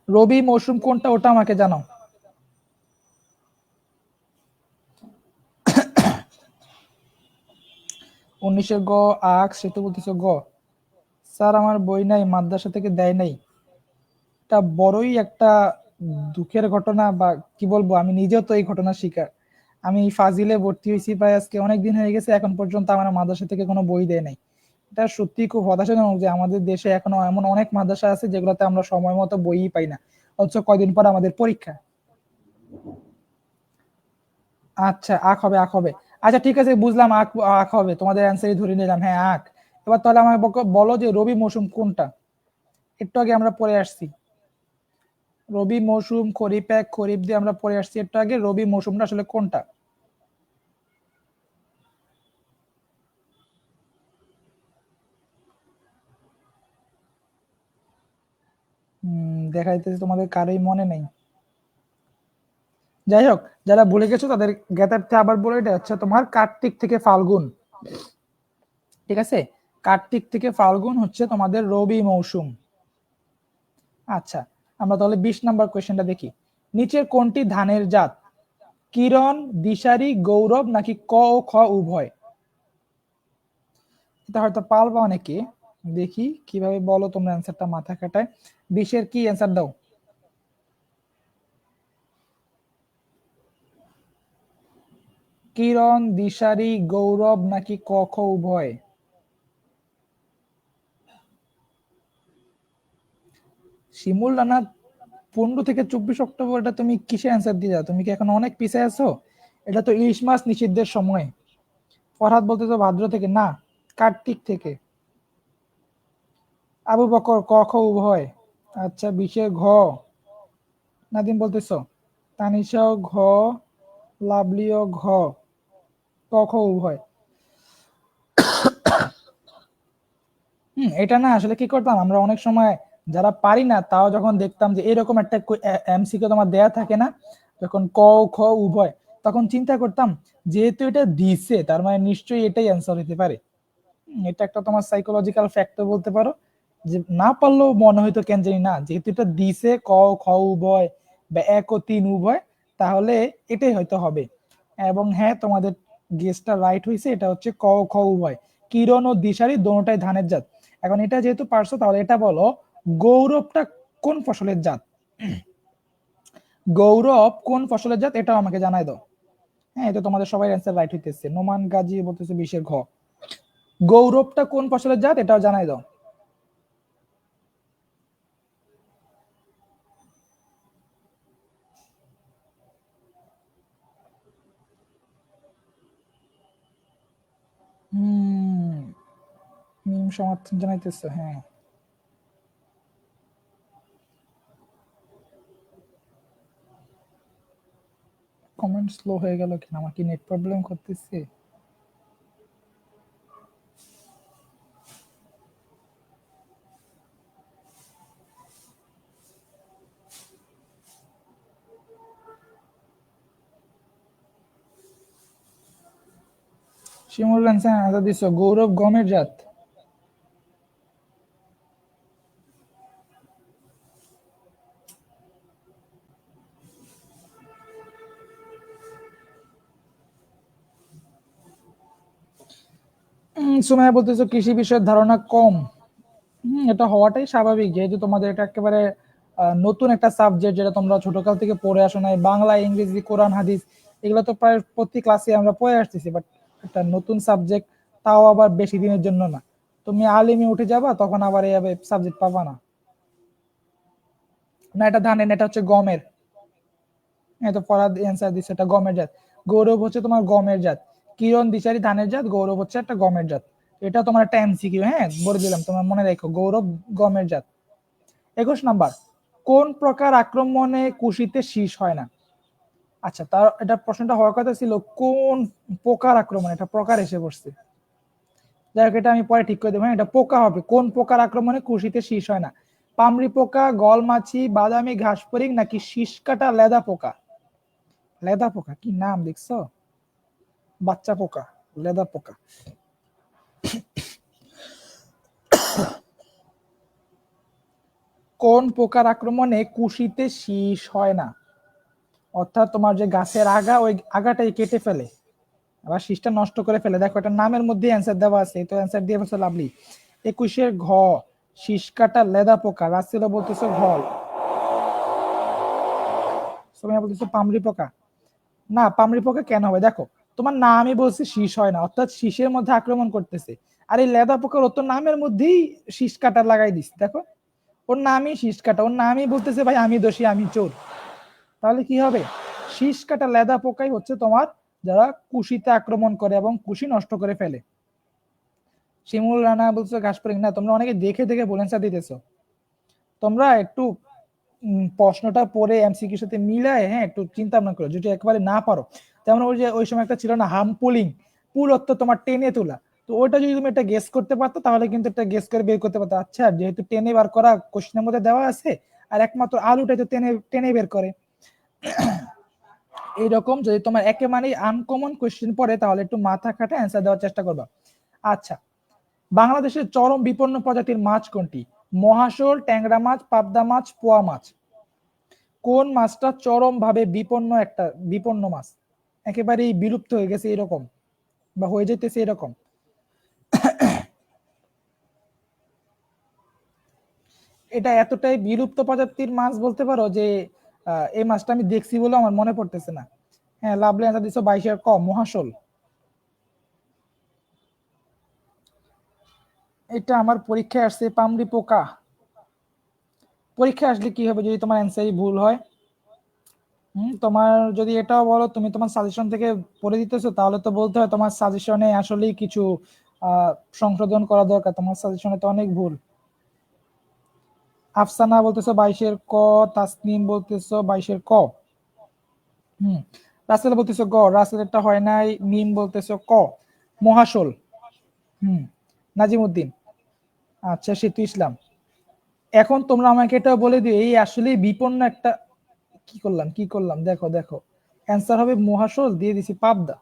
রবি মৌসুম কোনটা ওটা আমাকে জানাও। 19-এর গ, আখ, সেতু বলতেছে গ। স্যার আমার বই নাই, মাদ্রাসা থেকে দেয় নাই। এটা বড়ই একটা দুঃখের ঘটনা, বা কি বলবো, আমি নিজেও তো এই ঘটনার শিকার। আমি ফাজিলে ভর্তি হয়েছি প্রায় আজকে অনেক দিন হয়ে গেছে, এখন পর্যন্ত আমার মাদ্রাসা থেকে কোনো বই দেয় নাই। এটা সত্যি খুব হতাশাজনক যে আমাদের দেশে এখনো এমন অনেক মাদ্রাসা আছে যেগুলোতে আমরা সময় মতো বইই পাই না, অথচ কয়দিন পর আমাদের পরীক্ষা। আচ্ছা, আখ হবে, আখ হবে। আচ্ছা ঠিক আছে, বুঝলাম, আখ, আখ হবে, তোমাদের অ্যান্সারই ধরে নিলাম, হ্যাঁ আখ। এবার তাহলে আমাকে বলো যে রবি মৌসুম কোনটা? একটু আগে আমরা পড়ে আসছি রবি মৌসুম, খরিফ এক, খরিফ দিয়ে আমরা পড়ে আসছি একটু আগে, রবি মৌসুমটা আসলে কোনটা? দেখা যাইতেছে তোমাদের কারোই মনে নেই। যাই হোক, যারা ভুলে গেছো তাদের জ্ঞাতার্থে আবার বলে, এটা হচ্ছে তোমার কার্তিক থেকে ফাল্গুন। ঠিক আছে, কার্তিক থেকে ফাল্গুন হচ্ছে তোমাদের রবি মৌসুম। আচ্ছা, আমরা তাহলে 20 নম্বর কোয়েশ্চেনটা দেখি। নিচের কোনটি ধানের জাত? কিরণ, দিশারি, গৌরব নাকি ক ও খ উভয়? এটা হয়তো পারবা অনেকে, দেখি কিভাবে বলো তোমরা অ্যান্সারটা মাথা খাটায়। 20-এর কি অ্যান্সার দাও? কিরণ, দিশারি, গৌরব নাকি ক খ উভয়? শিমুল রানা 15 থেকে 24 অক্টোবর, এটা তুমি কিসে অ্যান্সার দিয়ে যাও? তুমি কি এখন অনেক পিছিয়ে আছো? এটা তো ইলিশ মাছ নিষিদ্ধের সময়। ফরহাদ বলতে তো ভাদ্র থেকে না, কার্তিক থেকে। আবু বকর ক খ উভয়। আচ্ছা, 20-এর ঘ, নাদিম বলতেছো। তানিশাও ঘ, লাভলিও ঘ, ক খ উভয়। এটা না আসলে কি করতাম আমরা অনেক সময়, যারা পারি না তাও যখন দেখতাম যে এরকম একটা এমসিকিউ তোমার দেয়া থাকে না, যখন ক খ উভয়, তখন চিন্তা করতাম যেহেতু এটা দিছে তার মানে নিশ্চয়ই এটাই অ্যান্সার হতে পারে। এটা একটা তোমার সাইকোলজিক্যাল ফ্যাক্টর বলতে পারো, যে না পারলেও মনে হইতো কেন জানি না, যেহেতু এটা দিছে ক খ উভয় বা এক ও তিন উভয়, তাহলে এটাই হয়তো হবে। এবং হ্যাঁ, তোমাদের গেসটা রাইট হয়েছে, এটা হচ্ছে ক ও খ উভয়। কিরণ ও দিশারি দোনোটাই ধানের জাত। এখন এটা যেহেতু পারছো, তাহলে এটা বলো, গৌরবটা কোন ফসলের জাত? গৌরব কোন ফসলের জাত, এটাও আমাকে জানাই দাও। হ্যাঁ, এটা তোমাদের সবাই অ্যান্সার রাইট হইতেছে। নোমান গাজী বলতেছে 20-এর ঘ। গৌরবটা কোন ফসলের জাত, এটাও জানাই দাও। হুম, মিম সমর্থন জানাইতেছে, হ্যাঁ। কমেন্ট স্লো হয়ে গেল কেন? আমার কি নেট প্রবলেম করতেছে? শিমুল আনসার আনসার দিছ, গৌরব গমের জাত। সুমাইয়া বলতেছো কৃষি বিষয়ের ধারণা কম। এটা হওয়াটাই স্বাভাবিক, যেহেতু তোমাদের এটা একেবারে নতুন একটা সাবজেক্ট, যেটা তোমরা ছোটকাল থেকে পড়ে আসো নাই। বাংলা, ইংরেজি, কোরআন, হাদিস এগুলো তো প্রায় প্রতি ক্লাসে আমরা পড়ে আসতেছি, বাট একটা নতুন সাবজেক্ট, তাও আবার বেশি দিনের জন্য না। তুমি আলিমে উঠে যাবা, তখন আবার এইভাবে সাবজেক্ট পাবা না। না, এটা ধানের, এটা হচ্ছে গমের। তো ফরাদ অ্যান্সার দিচ্ছে, এটা গমের জাত। গৌরব হচ্ছে তোমার গমের জাত। কিরণ দিশারি ধানের জাত, গৌরব হচ্ছে একটা গমের জাত। এটা তোমার একটা এমসিকিউ, হ্যাঁ বলে দিলাম, তোমার মনে রেখো, গৌরব গমের জাত। 21 নাম্বার, কোন প্রকার আক্রমণে কুশিতে শীষ হয় না? আচ্ছা, তার এটা প্রশ্নটা হওয়ার কথা ছিল কোন পোকার আক্রমণ, এটা প্রকার এসে পড়ছে। যাই হোক, এটা আমি পরে ঠিক করে দেবো। হ্যাঁ, এটা পোকা হবে। কোন পোকার আক্রমণে কুশিতে শীষ হয় না? পামরি পোকা, গলমাছি, বাদামি ঘাসফড়িং, নাকি শীষ কাটা লেদা পোকা? লেদা পোকা, কি নাম দেখছো, বাচ্চা পোকা, লেদা পোকা। কোন পোকার আক্রমণে কুশিতে শীষ হয় না? অর্থাৎ তোমার যে গাছের আগা, ওই আগাটাই কেটে ফেলে, আবার শীষটা নষ্ট করে ফেলে। দেখো, এটা নামের মধ্যে অ্যান্সার দেওয়া আছে, তো অ্যান্সার দিয়ে ফেলছো লাভলি। 21-এর ঘ, শীষ কাটা লেদা পোকা। রাসেল বলতেছো ঘল, সময় বলতেছো পামরি পোকা। না, পামরি পোকা কেন হবে? দেখো, তোমার নামই বলছে শীষ হয় না, অর্থাৎ শীষের মধ্যে আক্রমণ করতেছে। আর এই লেদা পোকার ওর তো নামের মধ্যেই শীষ কাটা লাগাই দিস। দেখো, ওর নামই শীষ কাটা, ওর নামই বলতেছে ভাই আমি দোষী, আমি চোর। তাহলে কি হবে? শীষ কাটা লেদা পোকাই হচ্ছে তোমার যারা কুশিতে আক্রমণ করে এবং কুশি নষ্ট করে ফেলে। শিমুল রানা বলছো ঘাসফড়িং। না, তোমরা অনেকে দেখে দেখে বলে অ্যান্সার দিতেছো। তোমরা একটু প্রশ্নটা পড়ে এমসিকিউর সাথে মিলায়, হ্যাঁ, একটু চিন্তা ভাবনা করো। যদি একেবারে না পারো, তেমন ওই যে ওই সময় একটা ছিল না, হামপুলিং, পুল অর্থ তোমার টেনে তোলা। তো ওইটা যদি তুমি একটা গেস করতে পারতো, তাহলে কিন্তু একটা গেস করে বের করতে পারতো। আচ্ছা, যেহেতু টেনে বার করা কোশ্চেনের মধ্যে দেওয়া আছে, আর একমাত্র আলুটাই তো টেনে টেনে বের করে। এইরকম যদি তোমার একেবারেই আনকমন কোশ্চেন পড়ে, তাহলে একটু মাথা খাটে অ্যান্সার দেওয়ার চেষ্টা করবা। আচ্ছা, বাংলাদেশের চরম বিপন্ন প্রজাতির মাছ কোনটি? মহাশোল, ট্যাংরা মাছ, পাবদা মাছ, পোয়া মাছ। কোন মাছটা চরম ভাবে বিপন্ন, একটা বিপন্ন মাছ, একেবারেই বিলুপ্ত হয়ে গেছে এরকম, বা হয়ে যেতেছে এরকম? এটা এতটাই বিলুপ্ত প্রজাতির মাছ বলতে পারো যে এই মাছটা আমি দেখছি বলে আমার মনে পড়তেছে না। হ্যাঁ, লাভলি অ্যান্সার দিছো 22-এর ক, মহাশোল। এটা আমার পরীক্ষায় আসছে, পামরি পোকা। পরীক্ষায় আসলে কি হবে যদি তোমার অ্যান্সারই ভুল হয়? তোমার যদি এটাও বলো তুমি তোমার সাজেশন থেকে পড়ে দিতেছো, তাহলে তো বলতে হয় তোমার সাজেশনে আসলেই কিছু আহ সংশোধন করা দরকার, তোমার সাজেশনে তো অনেক ভুল। আফসানা বলতেছো 22-এর ক, তাসনিম বলতেছো 22-এর ক। হুম, রাসেল বলতেছো গ, রাসেলেরটা হয় নাই। মিম বলতেছো ক, মহাশোল। হুম, নাজিমউদ্দিন। আচ্ছা, সিতু ইসলাম। এখন তোমরা আমাকে এটা বলে দিও, এই আসলে বিপন্ন একটা, কি করলাম কি করলাম, দেখো দেখো, অ্যান্সার হবে মহাশোল, দিয়ে দিছি পাবদা।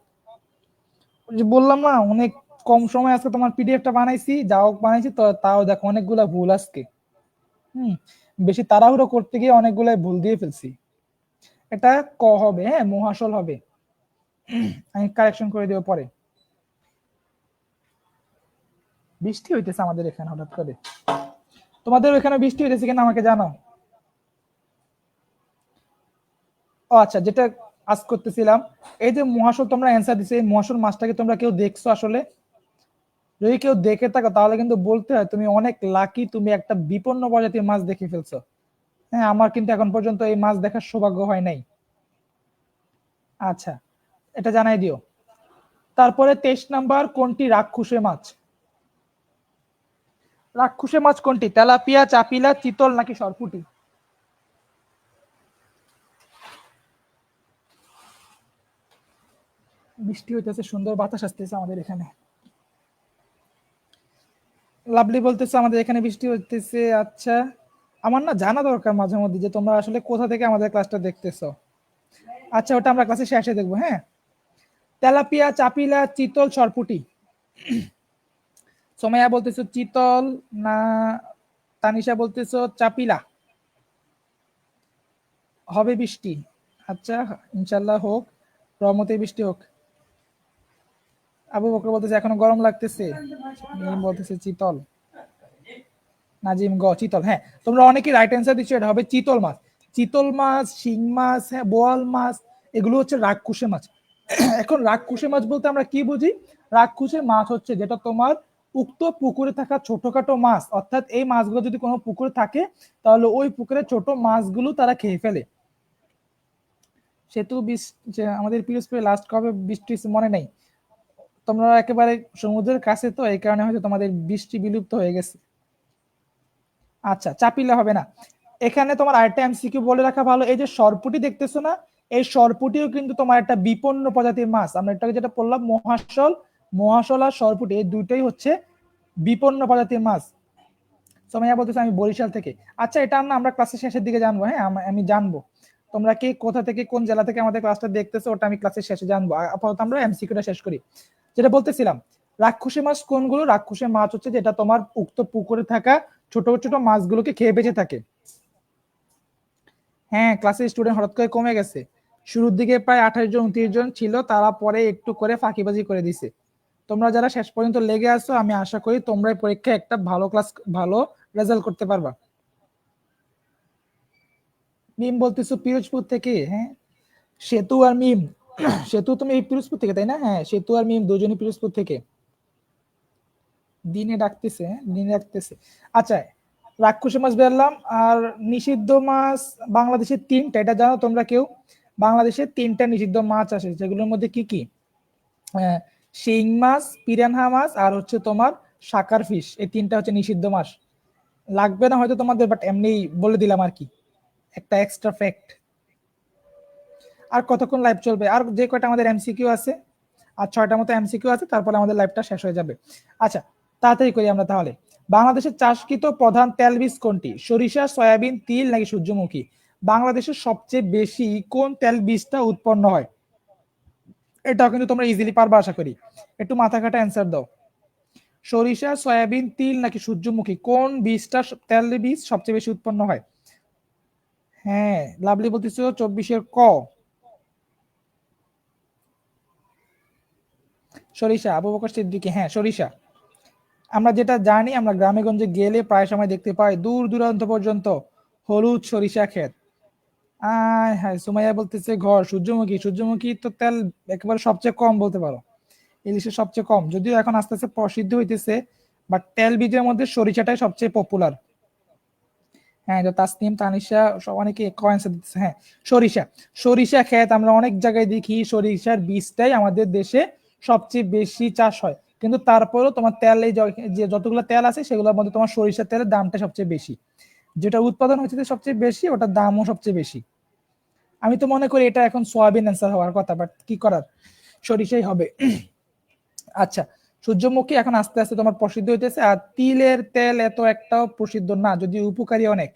ওই যে বললাম না, অনেক কম সময় আজকে তোমার পিডিএফটা বানাইছি, যাও বানাইছি তো, তাও দেখো অনেকগুলা ভুল আজকে। হুম, বেশি তাড়াহুড়ো করতে গিয়ে অনেকগুলাই ভুল দিয়ে ফেলছি। এটা ক হবে, হ্যাঁ, মহাশোল হবে। আমি কারেকশন করে দেবো পরে। বৃষ্টি হইতেছে আমাদের এখানে হঠাৎ করে। তোমাদের ওখানে বৃষ্টি হইতেছে কিনা আমাকে জানাও। ও আচ্ছা, যেটা আজ করতেছিলাম, এই যে মহাশোল তোমরা অ্যান্সার দিছো, এই মহাশোল মাছটাকে তোমরা কেউ দেখছো আসলে? যদি কেউ দেখে থাকো, তাহলে কিন্তু বলতে হয় তুমি অনেক লাকি, তুমি একটা বিপন্ন প্রজাতির মাছ দেখে ফেলছো। হ্যাঁ, আমার কিন্তু এখন পর্যন্ত এই মাছ দেখার সৌভাগ্য হয় নাই। আচ্ছা, এটা জানাই দিও। তারপরে 23 নাম্বার, কোনটি রাক্ষুসে মাছ? রাক্ষুসে মাছ কোনটি? তেলাপিয়া, চাপিলা, চিতল, নাকি সরপুটি? বৃষ্টি হইতেছে, সুন্দর বাতাস আসতেছে আমাদের এখানে। লাভলি বলতেছে আমাদের এখানে বৃষ্টি হইতেছে। আচ্ছা, আমার না জানা দরকার মাঝে মধ্যে যে তোমরা আসলে কোথা থেকে আমাদের ক্লাসটা দেখতেছো। আচ্ছা, ওটা আমরা ক্লাসে শেষে দেখবো, হ্যাঁ। তেলাপিয়া, চাপিলা, চিতল, সরপুটি। সোমাইয়া বলতেছো চিতল, না তানিশা বলতেছো চাপিলা? হবে বৃষ্টি। আচ্ছা, ইনশাল্লাহ হোক, রহমতে বৃষ্টি হোক। আবু বকর বলতেছে এখনো গরম লাগতেছে, মিম বলতেছে চিতল, নাজিম গ চিতল। হ্যাঁ, তোমরা অনেকেই রাইট অ্যান্সার দিচ্ছ, এটা হবে চিতল মাছ। চিতল মাছ, শিং মাছ, হ্যাঁ, বোয়াল মাছ, এগুলো হচ্ছে রাক্ষুসে মাছ। এখন রাক্ষুসে মাছ বলতে আমরা কি বুঝি? রাক্ষুসে মাছ হচ্ছে যেটা তোমার উক্ত পুকুরে থাকা ছোটখাটো মাছ, অর্থাৎ এই মাছগুলো যদি কোনো পুকুরে থাকে তাহলে ওই পুকুরে ছোট মাছগুলো তারা খেয়ে ফেলে। সেতু যে আমাদের পিরোজপুরে লাস্ট কবে বৃষ্টি মনে নেই, তোমরা একেবারে সমুদ্রের কাছে, তো এই কারণে হয়তো তোমাদের বৃষ্টি বিলুপ্ত হয়ে গেছে। আচ্ছা, চাপিলে হবে না। এখানে তোমার আরেকটা এমসিকিউ বলে রাখা ভালো, এই যে সরপুটি দেখতেছো না, এই সরপুটিও কিন্তু তোমার একটা বিপন্ন প্রজাতির মাছ। আমরা এটাকে যেটা বললাম মহাশল, মহাশল আর সরপুটি এই দুইটাই হচ্ছে বিপন্ন প্রজাতির মাছ। সোমাইয়া বলতেছে আমি বরিশাল থেকে। আচ্ছা, এটা না আমরা ক্লাসের শেষের দিকে জানবো। হ্যাঁ, আমি জানবো তোমরা কে কোথা থেকে কোন জেলা থেকে আমাদের ক্লাসটা দেখতেছো, ওটা আমি ক্লাসের শেষে জানবো। আপাতত আমরা এমসিকিউটা শেষ করি। যেটা বলতেছিলাম, রাক্ষসী মাছ কোনগুলো? রাক্ষসী মাছ হচ্ছে যেটা তোমার উক্ত পুকুরে থাকা ছোট ছোট মাছগুলোকে খেয়ে বেঁচে থাকে। হ্যাঁ, ক্লাসের স্টুডেন্ট হঠাৎ করে কমে গেছে। শুরুর দিকে প্রায় 28 জন 29 জন ছিল, তারা পরে একটু করে ফাঁকিবাজি করে দিছে। তোমরা যারা শেষ পর্যন্ত লেগে আসো, আমি আশা করি তোমরা পরীক্ষায় একটা ভালো ক্লাস, ভালো রেজাল্ট করতে পারবা। মিম বলতেছো পিরোজপুর থেকে? হ্যাঁ, সেতু আর মিম, সেতু তুমি এই পিরোজপুর থেকে তাই না? হ্যাঁ, সেতু আর মিম দুজনই পিরোজপুর থেকে। দিনে ডাকতেছে, হ্যাঁ দিনে ডাকতেছে। আচ্ছা, রাক্ষসী মাছ বেরলাম, আর নিষিদ্ধ মাছ বাংলাদেশের 3টা, এটা জানো তোমরা কেউ? বাংলাদেশের 3টা নিষিদ্ধ মাছ আছে, যেগুলোর মধ্যে কি কি? শিং মাছ, পিরানহা মাছ, আর হচ্ছে তোমার সাকার ফিশ, এই 3টা হচ্ছে নিষিদ্ধ মাছ। লাগবে না হয়তো তোমাদের, বাট এমনি বলে দিলাম আর কি, একটা এক্সট্রা ফ্যাক্ট। আর কতক্ষণ লাইভ চলবে? আর যে কয়টা আমাদের এমসিকিউ আছে, আর 6টা মতো এমসিকিউ আছে, তারপরে আমাদের লাইভটা শেষ হয়ে যাবে। আচ্ছা, তাড়াতাড়ি করি আমরা তাহলে। বাংলাদেশের চাষকৃত প্রধান তেলবীজ কোনটি? সরিষা, সয়াবিন, তিল নাকি সূর্যমুখী? বাংলাদেশের সবচেয়ে বেশি কোন তেল বীজটা উৎপন্ন হয়? এটাও কিন্তু তোমরা ইজিলি পারবা আশা করি, একটু মাথা কাটা অ্যান্সার দাও। সরিষা, সয়াবিন, তিল নাকি সূর্যমুখী, কোন বীজটা তেল বীজ সবচেয়ে বেশি উৎপন্ন হয়? হ্যাঁ, লাভলি বলতেছো 24-এর ক, সরিষা। আবু বকর সিদ্দিকী, হ্যাঁ সরিষা। আমরা যেটা জানি, আমরা গ্রামে গঞ্জে গেলে প্রায় সময় দেখতে পাই দূর দূরান্ত পর্যন্ত হলুদ সরিষা ক্ষেত। আয় হ্যাঁ, সুমাইয়া বলতেছে ঘর, সূর্যমুখী। সূর্যমুখী তো তেল একেবারে সবচেয়ে কম বলতে পারো, ইলিশের সবচেয়ে কম, যদিও এখন আস্তে আস্তে প্রসিদ্ধ হইতেছে, বাট তেল বীজের মধ্যে সরিষাটাই সবচেয়ে পপুলার। হ্যাঁ, তো তাসনিম, তানিশা সব অনেকে কয়েন্স দিতেছে। হ্যাঁ, সরিষা। সরিষা ক্ষেত আমরা অনেক জায়গায় দেখি, সরিষার বীজটাই আমাদের দেশে সবচেয়ে বেশি চাষ হয়, কিন্তু তারপরেও তোমার তেল, এই যে যতগুলো তেল আছে সেগুলোর মধ্যে তোমার সরিষার তেলের দামটা সবচেয়ে বেশি, যেটা উৎপাদন হচ্ছে সবচেয়ে বেশি, ওটার দামও সবচেয়ে বেশি। আমি তো মনে করি এটা এখন সোয়াবিন অ্যান্সার হওয়ার কথা, বাট কি করার, সরিষাই হবে। আচ্ছা, সূর্যমুখী এখন আস্তে আস্তে তোমার প্রসিদ্ধ হইতেছে, আর তিলের তেল এত একটাও প্রসিদ্ধ না, যদি উপকারী অনেক।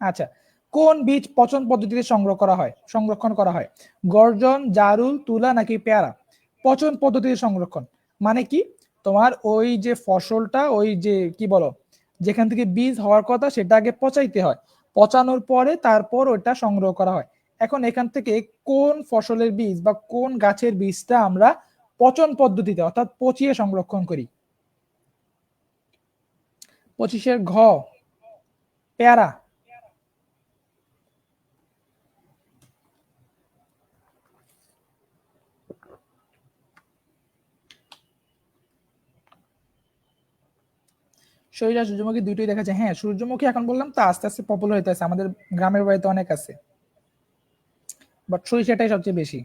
আচ্ছা, কোন বীজ পচন পদ্ধতিতে সংরক্ষণ করা হয়? গর্জন, জারুল, তুলা নাকি পেয়ারা? পচন পদ্ধতিতে সংরক্ষণ মানে কি? তোমার ওই যে ফসলটা, ওই যে কি বলো, যেখান থেকে বীজ হওয়ার কথা সেটা আগে পচাইতে হয়, পচানোর পরে তারপর ওটা সংগ্রহ করা হয়। এখন এখান থেকে কোন ফসলের বীজ বা কোন গাছের বীজটা আমরা পচন পদ্ধতিতে অর্থাৎ পচিয়ে সংরক্ষণ করি? 25-এর ঘ, পেয়ারা। সরিষা সূর্যমুখী দুইটাই দেখা যায়। হ্যাঁ, সূর্যমুখী এখন বললাম তো আস্তে আস্তে পপুলার হইতেছে, আমাদের গ্রামের বাড়িতে অনেক আছে, বাট সরিষাটাই সবচেয়ে বেশি।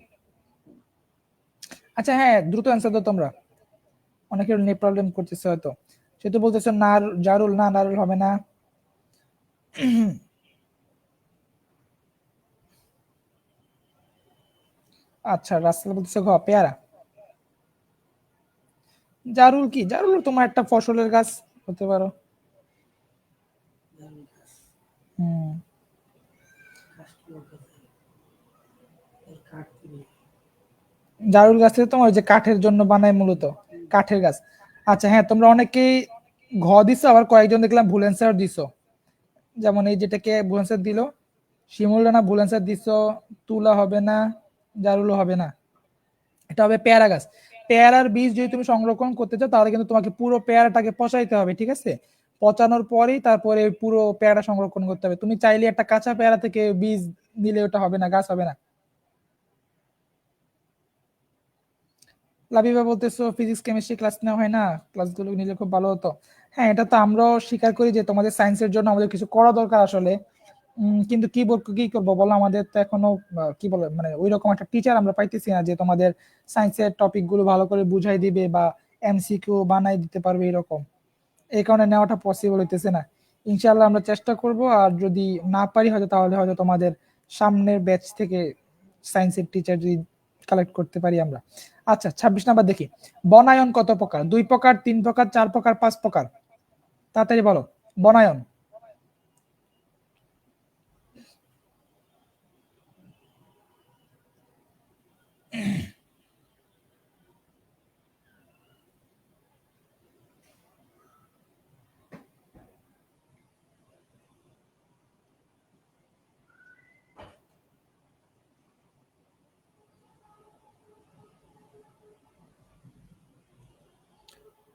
আচ্ছা হ্যাঁ, দ্রুত অ্যান্সার দাও তোমরা, অনেকের নেট প্রবলেম করতেছে হয়তো। সে তো বলতেছে না, জারুল না, নারুল হবে না। আচ্ছা, রাসেল বলতেছে ঘ, পেয়ারা। জারুল কি? জারুল তোমার একটা ফসলের গাছ হতে পারো। হুম, জারুল গাছ থেকে তোমার ওই যে কাঠের জন্য বানায় মূলত, কাঠের গাছ। আচ্ছা হ্যাঁ, তোমরা অনেকেই ঘ দিছো, আবার কয়েকজন দেখলাম ভুল অ্যান্সার দিছো, যেমন এই যেটাকে ভুল অ্যান্সার দিল শিমুল রানা, ভুল অ্যান্সার দিছো। তুলা হবে না, জারুলও হবে না, এটা হবে পেয়ারা গাছ। পেয়ারার বীজ যদি তুমি সংরক্ষণ করতে চাও তাহলে কিন্তু তোমাকে পুরো পেয়ারাটাকে পচাইতে হবে, ঠিক আছে? পচানোর পরেই তারপরে পুরো পেয়ারা সংরক্ষণ করতে হবে। তুমি চাইলে একটা কাঁচা পেয়ারা থেকে বীজ নিলে ওটা হবে না, গাছ হবে না। লাবিবা বলতেছো ফিজিক্স কেমিস্ট্রি ক্লাস নেওয়া হয় না, ক্লাসগুলো নিলে খুব ভালো হতো। হ্যাঁ, এটা তো আমরাও স্বীকার করি যে তোমাদের সায়েন্সের জন্য আমাদের কিছু করা দরকার আসলে। কিন্তু কি করবো বলো, আমাদের তো এখনো কি বলে মানে ওই রকম একটা টিচার আমরা পাইতেছি না যে তোমাদের সায়েন্সের টপিক গুলো ভালো করে বুঝাই দিবে বা এমসিকিউ বানাই দিতে পারবে এরকম। এই কারণে নেওয়াটা পসিবল হইতেছে না। ইনশাআল্লাহ আমরা চেষ্টা করব, আর যদি না পারি হয়তো তাহলে হয়তো তোমাদের সামনের ব্যাচ থেকে সায়েন্সের টিচার যদি কালেক্ট করতে পারি আমরা। আচ্ছা 26 নাম্বার দেখি, বনায়ন কত প্রকার? 2 প্রকার, 3 প্রকার, 4 প্রকার, 5 প্রকার? তাড়াতাড়ি বলো বনায়ন।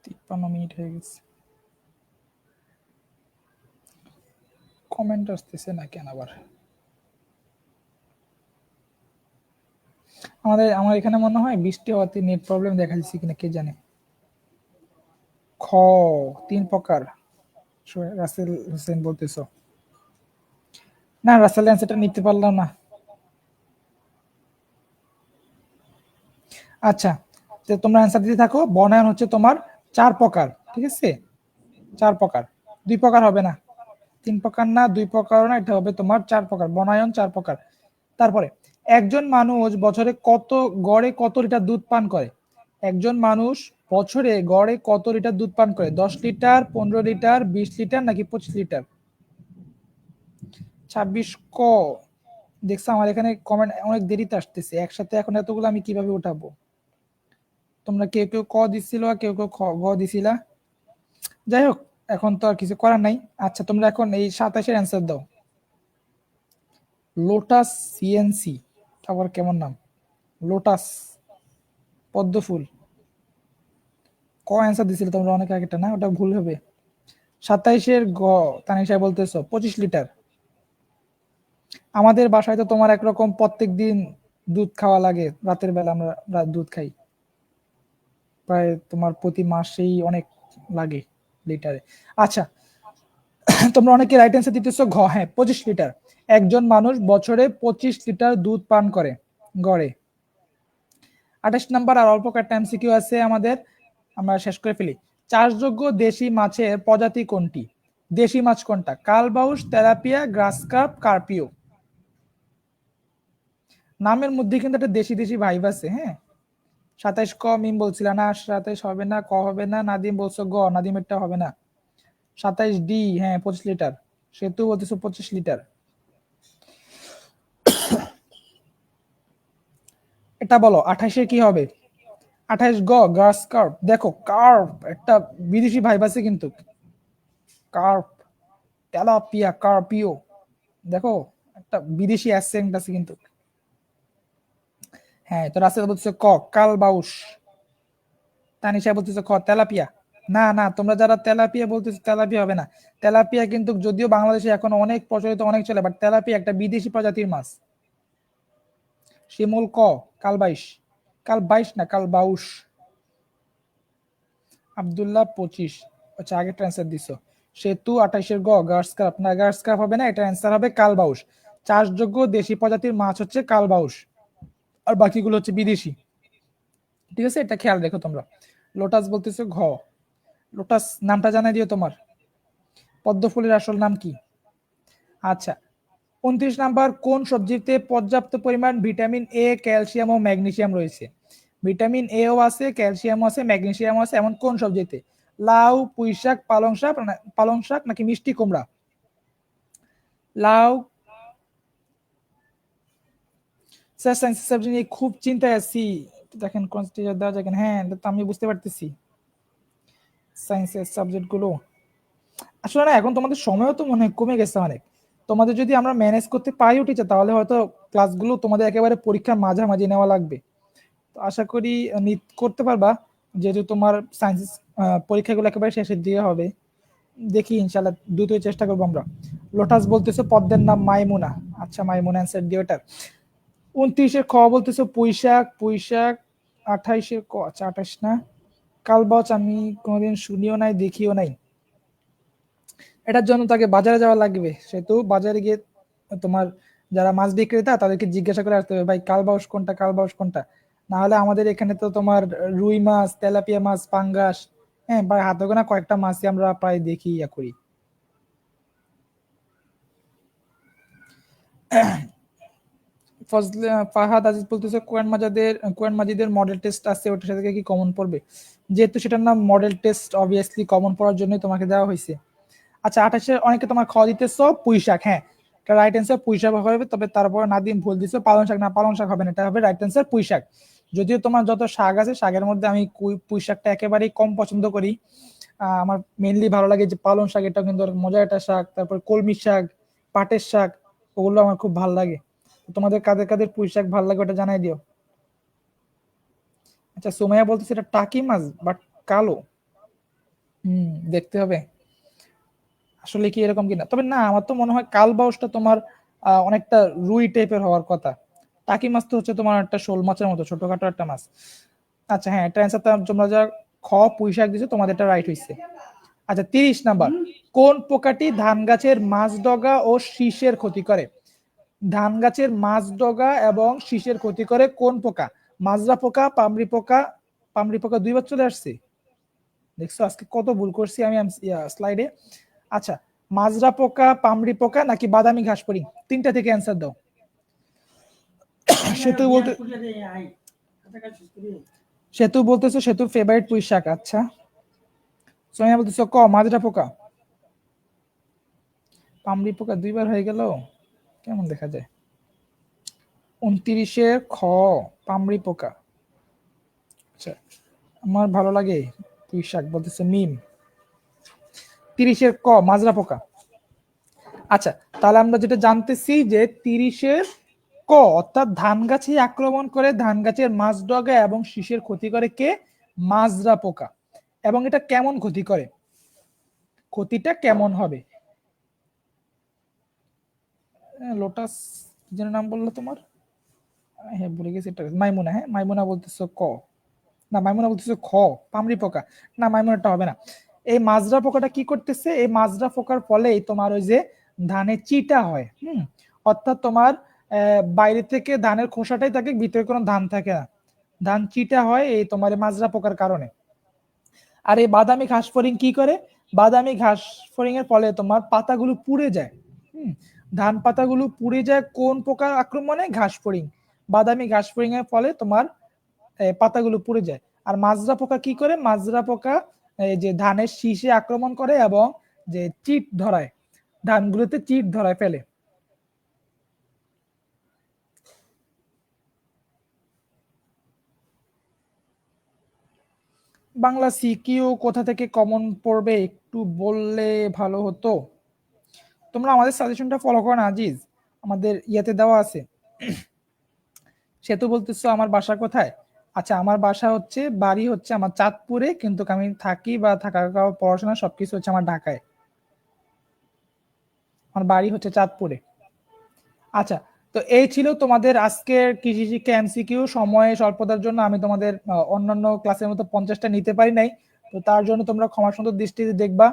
তিপ্পান্ন মিনিট হয়ে গেছে, কমেন্ট আসতেছে না কেন আবার? আমার এখানে মনে হয় বৃষ্টি হওয়াতে নেট প্রবলেম দেখা দিচ্ছে কিনা কে জানে। খ 3 প্রকার, রাসেল হোসেন বলতেছো? না, রাসেল অ্যান্সারটা নিতে পারলাম না। আচ্ছা, তো তোমরা অ্যান্সার দিতে থাকো। বনায়ন হচ্ছে তোমার 4 প্রকার, ঠিক আছে? 4 প্রকার, 2 প্রকার হবে না, 3 প্রকার না, 2 প্রকার না, এটা হবে তোমার 4 প্রকার, বনায়ন 4 প্রকার। তারপরে একজন মানুষ বছরে গড়ে কত লিটার দুধ পান করে? একজন মানুষ বছরে গড়ে কত লিটার দুধ পান করে? 10 লিটার, 15 লিটার, 20 লিটার নাকি 25 লিটার? 26 ক। দেখছো আমার এখানে কমেন্ট অনেক দেরিতে আসতেছে, একসাথে এখন এতগুলো আমি কিভাবে উঠাবো? তোমরা কেউ কেউ ক দিছিল আর কেউ কেউ গ দিছিলা। যাই হোক, এখন তো আর কিছু করার নাই। আচ্ছা, তোমরা এখন এই 27-এর অ্যান্সার দাও। লোটাস সিএনসি, আবার কেমন নাম? লোটাস, পদ্ম ফুল। ক অ্যান্সার দিছিল তোমরা অনেক আগেটা না, ওটা ভুল হবে। 27-এর গ, তানিশা বলতেছো 25 লিটার। আমাদের বাসায় তো তোমার একরকম প্রত্যেক দিন দুধ খাওয়া লাগে, রাতের বেলা আমরা দুধ খাই প্রায় তোমার প্রতি মাসেই অনেক লাগে লিটারে। আচ্ছা, তোমরা অনেকে রাইট অ্যান্সার দিতেছো ঘ, হ্যাঁ 25 লিটার। একজন মানুষ বছরে 25 লিটার দুধ পান করে গড়ে। 28 নাম্বার, আর অল্প কয়েকটা এমসিকিউ আছে আমাদের, আমরা শেষ করে ফেলি। চাষযোগ্য দেশি মাছের প্রজাতি কোনটি? দেশি মাছ কোনটা? কালবাউস, তেলাপিয়া, গ্রাস কার্প, কার্পিও? নামের মধ্যে কিন্তু একটা দেশি দেশি ভাইব আছে, হ্যাঁ। 27 ক মিম বলছিল না, 27 হবে না, ক হবে না, নাদিম বলছো গ, নাদিমেরটা হবে না। 27 ডি, হ্যাঁ 25 লিটার। সেতু বলতেছো 25 লিটার। এটা বলো 28-এর কি হবে? 28 গ, গ্রাস কার্প। দেখো কার্প একটা বিদেশি ভাইব আছে কিন্তু, কার্প, তেলাপিয়া, কার্পিও, দেখো একটা বিদেশি অ্যাসেন্ট আছে কিন্তু। হ্যাঁ, তো রাসেল বলতেছে ক, কালবাউস। তানিশা বলতেছে খ, তেলাপিয়া। না না, তোমরা যারা তেলাপিয়া বলতেছো, তেলাপিয়া হবে না। তেলাপিয়া কিন্তু যদিও বাংলাদেশে এখন অনেক প্রচলিত, অনেক চলে, বাট তেলাপিয়া একটা বিদেশি প্রজাতির মাছ। শিমুল ক, কালবাইশ। কালবাইশ না, কালবাউস। আব্দুল্লাহ 25। আচ্ছা, আগেরটা অ্যান্সার দিছো। সেতু 28-এর গ, গার্স কাপ। না, গার্স কাপ হবে না, এটা অ্যান্সার হবে কালবাউস। চাষযোগ্য দেশি প্রজাতির মাছ হচ্ছে কালবাউস, আর বাকিগুলো হচ্ছে বিদেশি, ঠিক আছে? এটা খেয়াল রেখো তোমরা। লোটাস বলতেছো ঘ। লোটাস নামটা জানাই দিও তোমার। পদ্ম ফুলের আসল নাম কি? আচ্ছা, 29 নাম্বার, কোন সবজিতে পর্যাপ্ত পরিমাণ ভিটামিন এ, ক্যালসিয়াম ও ম্যাগনেসিয়াম রয়েছে? ভিটামিন এও আছে, ক্যালসিয়াম আছে, ম্যাগনেসিয়াম আছে, এমন কোন সবজিতে? লাউ, পুঁইশাক, পালং শাক নাকি মিষ্টি কুমড়া? লাউ। স্যার সায়েন্স সাবজেক্ট নিয়ে খুব চিন্তায় আছি, দেখেন কোন টিচার দেওয়া যায় কিনা। হ্যাঁ, এটা তো আমি বুঝতে পারতেছি, সায়েন্সের সাবজেক্ট গুলো আসলে না, এখন তোমাদের সময়ও তো মনে হয় কমে গেছে অনেক। তোমাদের যদি আমরা ম্যানেজ করতে পারি টিচার, তাহলে হয়তো ক্লাসগুলো তোমাদের একেবারে পরীক্ষার মাঝামাঝি নেওয়া লাগবে। তো আশা করি করতে পারবা, যেহেতু তোমার সায়েন্স পরীক্ষাগুলো একেবারে শেষের দিকে হবে। দেখি ইনশাল্লাহ দ্রুতই চেষ্টা করবো আমরা। লোটাস বলতেছে পদ্মের নাম মাইমুনা। আচ্ছা, মাইমুনা অ্যান্সার দিও এটার। 29-এর খ বলতেছে পুঁইশাক। পুঁইশাক 28-এর ক, আচ্ছা 28 না। কালবাউচ আমি কোনোদিন শুনিও নাই, দেখিও নাই। এটার জন্য তাকে বাজারে যাওয়া লাগবে, সেহেতু বাজারে গিয়ে তোমার যারা মাছ বিক্রেতা তাদেরকে জিজ্ঞাসা করে আসতে হবে, ভাই কালবাউস কোনটা, কালবাউস কোনটা। না হলে আমাদের এখানে তো তোমার রুই মাছ, তেলাপিয়া মাছ, পাঙ্গাস, হ্যাঁ ভাই হাতে গোনা কয়েকটা মাছই আমরা প্রায় দেখি ইয়া করি। ফজলে ফাহাদ আজিজ বলতেছে কোরআন মাজিদের মডেল টেস্ট আছে, ওটার সাথে কি কমন পড়বে? যেহেতু সেটার নাম মডেল টেস্ট, অবভিয়াসলি কমন পড়ার জন্যই তোমাকে দেওয়া হয়েছে। আচ্ছা 28-এ অনেকে তোমার খ দিতেছ পুঁই শাক, হ্যাঁ রাইট অ্যান্সার পুঁই শাক হবে, তবে তারপর নাদিম ভুল দিছো পালং শাক, না পালং শাক হবে না, এটা হবে রাইট অ্যান্সার পুঁই শাক। যদিও তোমার যত শাক আছে শাকের মধ্যে আমি পুঁই শাকটা একেবারেই কম পছন্দ করি। আমার মেনলি ভালো লাগে যে পালং শাক, এটা কিন্তু অনেক মজার একটা শাক। তারপর কলমি শাক, পাটের শাক, ওগুলো আমার খুব ভালো লাগে। তোমাদের কাদের কাদের পুঁই শাক ভালো লাগে ওটা জানাই দিও। আচ্ছা সুমাইয়া বলতেছে এটা টাকি মাছ বাট কালো। দেখতে হবে আসলে কি এরকম কিনা, তবে না আমার তো মনে হয় কালবাউসটা তোমার অনেকটা রুই টাইপের হওয়ার কথা। টাকি মাছ তো হচ্ছে তোমার একটা শোল মাছের মতো ছোটখাটো একটা মাছ। আচ্ছা হ্যাঁ, এটা অ্যান্সার তোমরা যা খ পুঁই শাক দিছো তোমাদের এটা রাইট হয়েছে। আচ্ছা 30 নাম্বার, কোন পোকাটি ধান গাছের মাঝডগা ও শীষের ক্ষতি করে? ধান গাছের মাঝডগা এবং শীষের ক্ষতি করে কোন পোকা? মাজরা পোকা, পামরি পোকা। পামরি পোকা দুইবার চলে আসছে, দেখছো আজকে কত ভুল করছি আমি স্লাইডে। আচ্ছা মাজরা পোকা, পামরি পোকা নাকি বাদামি ঘাস পরি, তিনটা থেকে অ্যান্সার দাও। সেতু বলতে সেতু বলতেছো সেতুর ফেভারিট পুঁই শাক। আচ্ছা সোনিয়া বলতেছো ক মাজরা পোকা। পামরি পোকা দুইবার হয়ে গেল, কেমন দেখা যায়। 29-এর খ পামরি পোকা। আচ্ছা আমার ভালো লাগে পুঁই শাক, বলতেছে মিম। 30-এর ক মাজরা পোকা। আচ্ছা তাহলে আমরা যেটা জানতেছি যে 30-এর ক অর্থাৎ ধান গাছে আক্রমণ করে ধান গাছের মাঝডগা এবং শীষের ক্ষতি করে কে? মাজরা পোকা। এবং এটা কেমন ক্ষতি করে, ক্ষতিটা কেমন হবে? লোটাস যেন নাম বললো তোমার, হ্যাঁ ভুলে গেছি এটা, মাইমুনা। হ্যাঁ মাইমুনা বলতেছো ক, না মাইমুনা বলতেছো খ পামরি পোকা। না মাইমুনাটা হবে না। এই মাজরা পোকাটা কি করতেছে, এই মাজরা পোকার ফলেই তোমার ওই যে ধানে চিটা হয়। অর্থাৎ তোমার বাইরে থেকে ধানের খোসাটাই থাকে, ভিতরে কোনো ধান থাকে না, ধান চিটা হয় এই তোমার এই মাজরা পোকার কারণে। আর এই বাদামি ঘাস ফড়িং কি করে? বাদামি ঘাস ফড়িং এর ফলে তোমার পাতাগুলো পুড়ে যায়। ধান পাতাগুলো পুড়ে যায় কোন পোকার আক্রমণে? ঘাস ফড়িং। বাদামি ঘাস ফড়িং এর ফলে তোমার পাতাগুলো পুড়ে যায়। আর মাজরা পোকা কি করে? মাজরা পোকা এই যে ধানের শীষে আক্রমণ করে এবং যে চিট ধরায়, ধানগুলোতে চিট ধরায় ফেলে। বাংলা সিকিউ কোথা থেকে কমন পড়বে একটু বললে ভালো হতো। তোমরা আমাদের সাজেশনটা ফলো করো না আজিজ, আমাদের ইয়েতে দেওয়া আছে। সেতু বলতেছো আমার বাসা কোথায়? আচ্ছা আমার বাসা হচ্ছে, বাড়ি হচ্ছে আমার চাঁদপুরে, কিন্তু আমি থাকি বা থাকা খাওয়া পড়াশোনা সবকিছু হচ্ছে আমার ঢাকায়। আমার বাড়ি হচ্ছে চাঁদপুরে। আচ্ছা তো এই ছিল তোমাদের আজকের কৃষি শিক্ষা এমসিকিউ। সময় স্বল্পতার জন্য আমি তোমাদের অন্যান্য ক্লাসের মতো 50টা নিতে পারি নাই, তো তার জন্য তোমরা ক্ষমা সুন্দর দৃষ্টিতে দেখবা।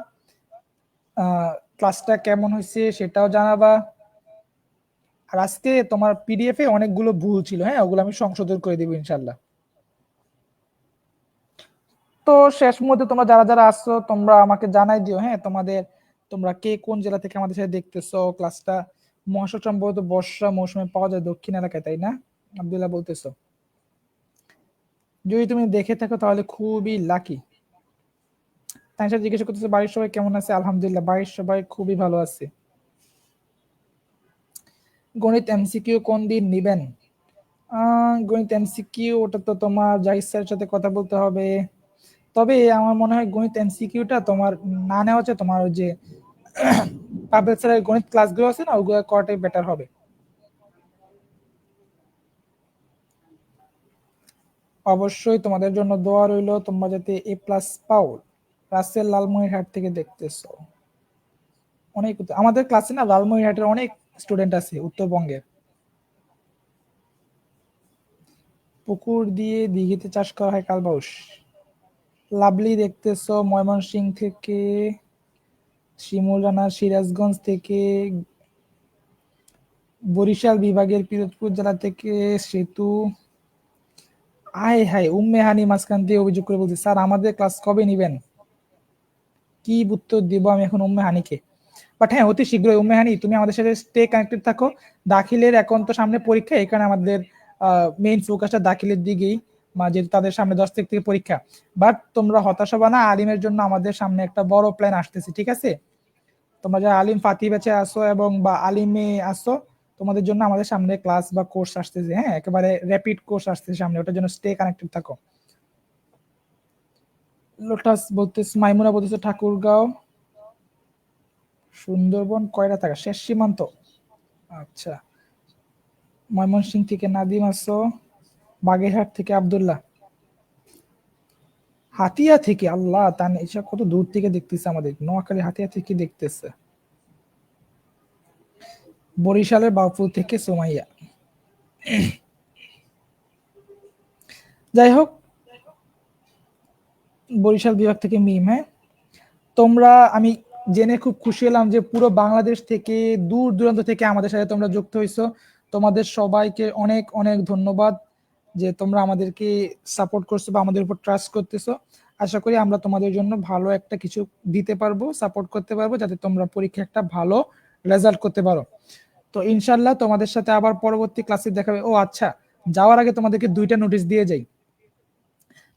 ক্লাসটা কেমন হয়েছে সেটাও জানাবা। আর আজকে তোমার পিডিএফ এ অনেকগুলো ভুল ছিল, হ্যাঁ ওগুলো আমি সংশোধন করে দিব ইনশাল্লাহ। তো শেষ মুহূর্তে তোমরা যারা যারা আসছো তোমরা আমাকে জানাই দিও, হ্যাঁ তোমাদের তোমরা কে কোন জেলা থেকে আমাদের সাথে দেখতেছো ক্লাসটা। মহাসব সম্ভবত বর্ষা মৌসুমে পাওয়া যায় দক্ষিণ এলাকায়, তাই না আব্দুল্লাহ বলতেছো? যদি তুমি দেখে থাকো তাহলে খুবই লাকি। তাই সাথে জিজ্ঞাসা করতেছো বাড়ির সবাই কেমন আছে? আলহামদুলিল্লাহ বাড়ির সবাই খুবই ভালো আছে। গণিত এমসিকিউ কোন দিন নিবেন? গণিত এমসিকিউ ওটা তো তোমার জাহিদ স্যারের সাথে কথা বলতে হবে। তবে আমার মনে হয় গণিত এমসিকিউটা তোমার না নেওয়া হচ্ছে, তোমার ওই যে পাবেল স্যারের গণিত ক্লাসগুলো আছে না, ওগুলো করাটাই বেটার হবে। অবশ্যই তোমাদের জন্য দোয়া রইল, তোমরা যাতে A+ পাও। রাসেল লালমনিরহাট থেকে দেখতেছো। অনেক আমাদের ক্লাসে না লালমনিরহাটের অনেক স্টুডেন্ট আছে উত্তরবঙ্গের। পুকুর দিয়ে দিঘিতে চাষ করা হয় কালবাউস। লাভলি দেখতেছো ময়মনসিংহ থেকে, শিমুল রানা সিরাজগঞ্জ থেকে, বরিশাল বিভাগের পিরোজপুর জেলা থেকে সেতু। আয় হায়, উম্মে হানি মাঝখান দিয়ে অভিযোগ করে বলছে, স্যার আমাদের ক্লাস কবে নিবেন? কি উত্তর দিব আমি এখন উম্মে হানিকে? বাট হ্যাঁ, অতি শীঘ্রই উম্মে হানি তুমি আমাদের সাথে স্টে কানেক্টেড থাকো। দাখিলের এখন তো সামনে পরীক্ষা, এখানে আমাদের মেইন ফোকাসটা দাখিলের দিকেই, যেহেতু তাদের সামনে 10 তারিখ থেকে পরীক্ষা। বাট তোমরা হতাশ হবা না, আলিমের জন্য আমাদের সামনে একটা বড় প্ল্যান আসতেছে, ঠিক আছে? তোমরা যারা আলিম ফাতি ব্যাচে আসো এবং বা আলিমে আসো, তোমাদের জন্য আমাদের সামনে ক্লাস বা কোর্স আসতেছে, হ্যাঁ একেবারে র্যাপিড কোর্স আসতেছে সামনে, ওটার জন্য স্টে কানেক্টেড থাকো। লোটাস বলতেছে, মাইমুনা বলতেছে ঠাকুরগাঁও সুন্দরবন কয়রা থাকা শেষ সীমান্ত। আচ্ছা, ময়মনসিংহ থেকে নাদিম আসো, বাগেরহাট থেকে আব্দুল্লাহ, হাতিয়া থেকে আল্লাহ তান এসব কত দূর থেকে দেখতেছে আমাদের, নোয়াখালী হাতিয়া থেকে দেখতেছে। বরিশালের বাউপুর থেকে সোমাইয়া। যাই হোক, বরিশাল বিভাগ থেকে মিম। হ্যাঁ, তোমরা, আমি জেনে খুব খুশি হলাম যে পুরো বাংলাদেশ থেকে, দূর দূরান্ত থেকে আমাদের সাথে তোমরা যুক্ত হয়েছো। তোমাদের সবাইকে অনেক অনেক ধন্যবাদ যে তোমরা আমাদেরকে সাপোর্ট করছো বা আমাদের উপর ট্রাস্ট করতেছো। আশা করি আমরা তোমাদের জন্য ভালো একটা কিছু দিতে পারবো, সাপোর্ট করতে পারবো, যাতে তোমরা পরীক্ষা একটা ভালো রেজাল্ট করতে পারো। তো ইনশাল্লাহ তোমাদের সাথে আবার পরবর্তী ক্লাসে দেখা হবে। ও আচ্ছা, যাওয়ার আগে তোমাদেরকে 2টা নোটিশ দিয়ে যাই।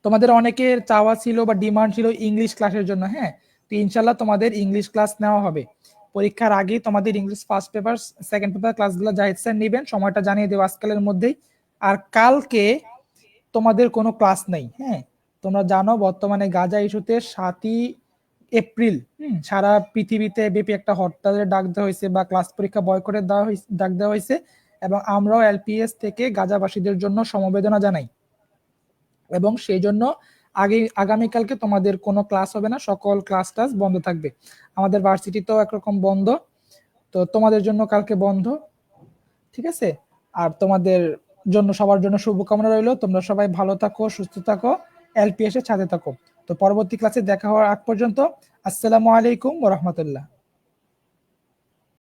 তোমাদের অনেকের চাওয়া ছিল বা ডিমান্ড ছিল ইংলিশ ক্লাসের জন্য, হ্যাঁ, তো ইনশাল্লাহ তোমাদের ইংলিশ ক্লাস নেওয়া হবে পরীক্ষার আগে। তোমাদের English first paper second paper ক্লাসগুলো জাহিদ স্যার নেবেন, সময়টা জানিয়ে দেবো আজকালের মধ্যেই। আর কালকে তোমাদের কোনো ক্লাস নেই, হ্যাঁ। তোমরা জানো বর্তমানে গাজা ইস্যুতে 7ই এপ্রিল সারা পৃথিবীতে ব্যাপী একটা হরতালের ডাক দেওয়া হয়েছে বা ক্লাস পরীক্ষা বয়কটের ডাক দেওয়া হয়েছে, এবং আমরাও এলপিএস থেকে গাজাবাসীদের জন্য সমবেদনা জানাই। এবং সেই জন্য আগামীকালকে তোমাদের কোনো ক্লাস হবে না, সকল ক্লাস টাস বন্ধ থাকবে। আমাদের ভার্সিটিতেও একরকম বন্ধ, তো তোমাদের জন্য কালকে বন্ধ, ঠিক আছে? আর তোমাদের জন্য, সবার জন্য শুভকামনা রইলো। তোমরা সবাই ভালো থাকো, সুস্থ থাকো, এলপিএস এর সাথে থাকো। তো পরবর্তী ক্লাসে দেখা হওয়ার আগ পর্যন্ত আসসালামু আলাইকুম ওয়া রাহমাতুল্লাহ।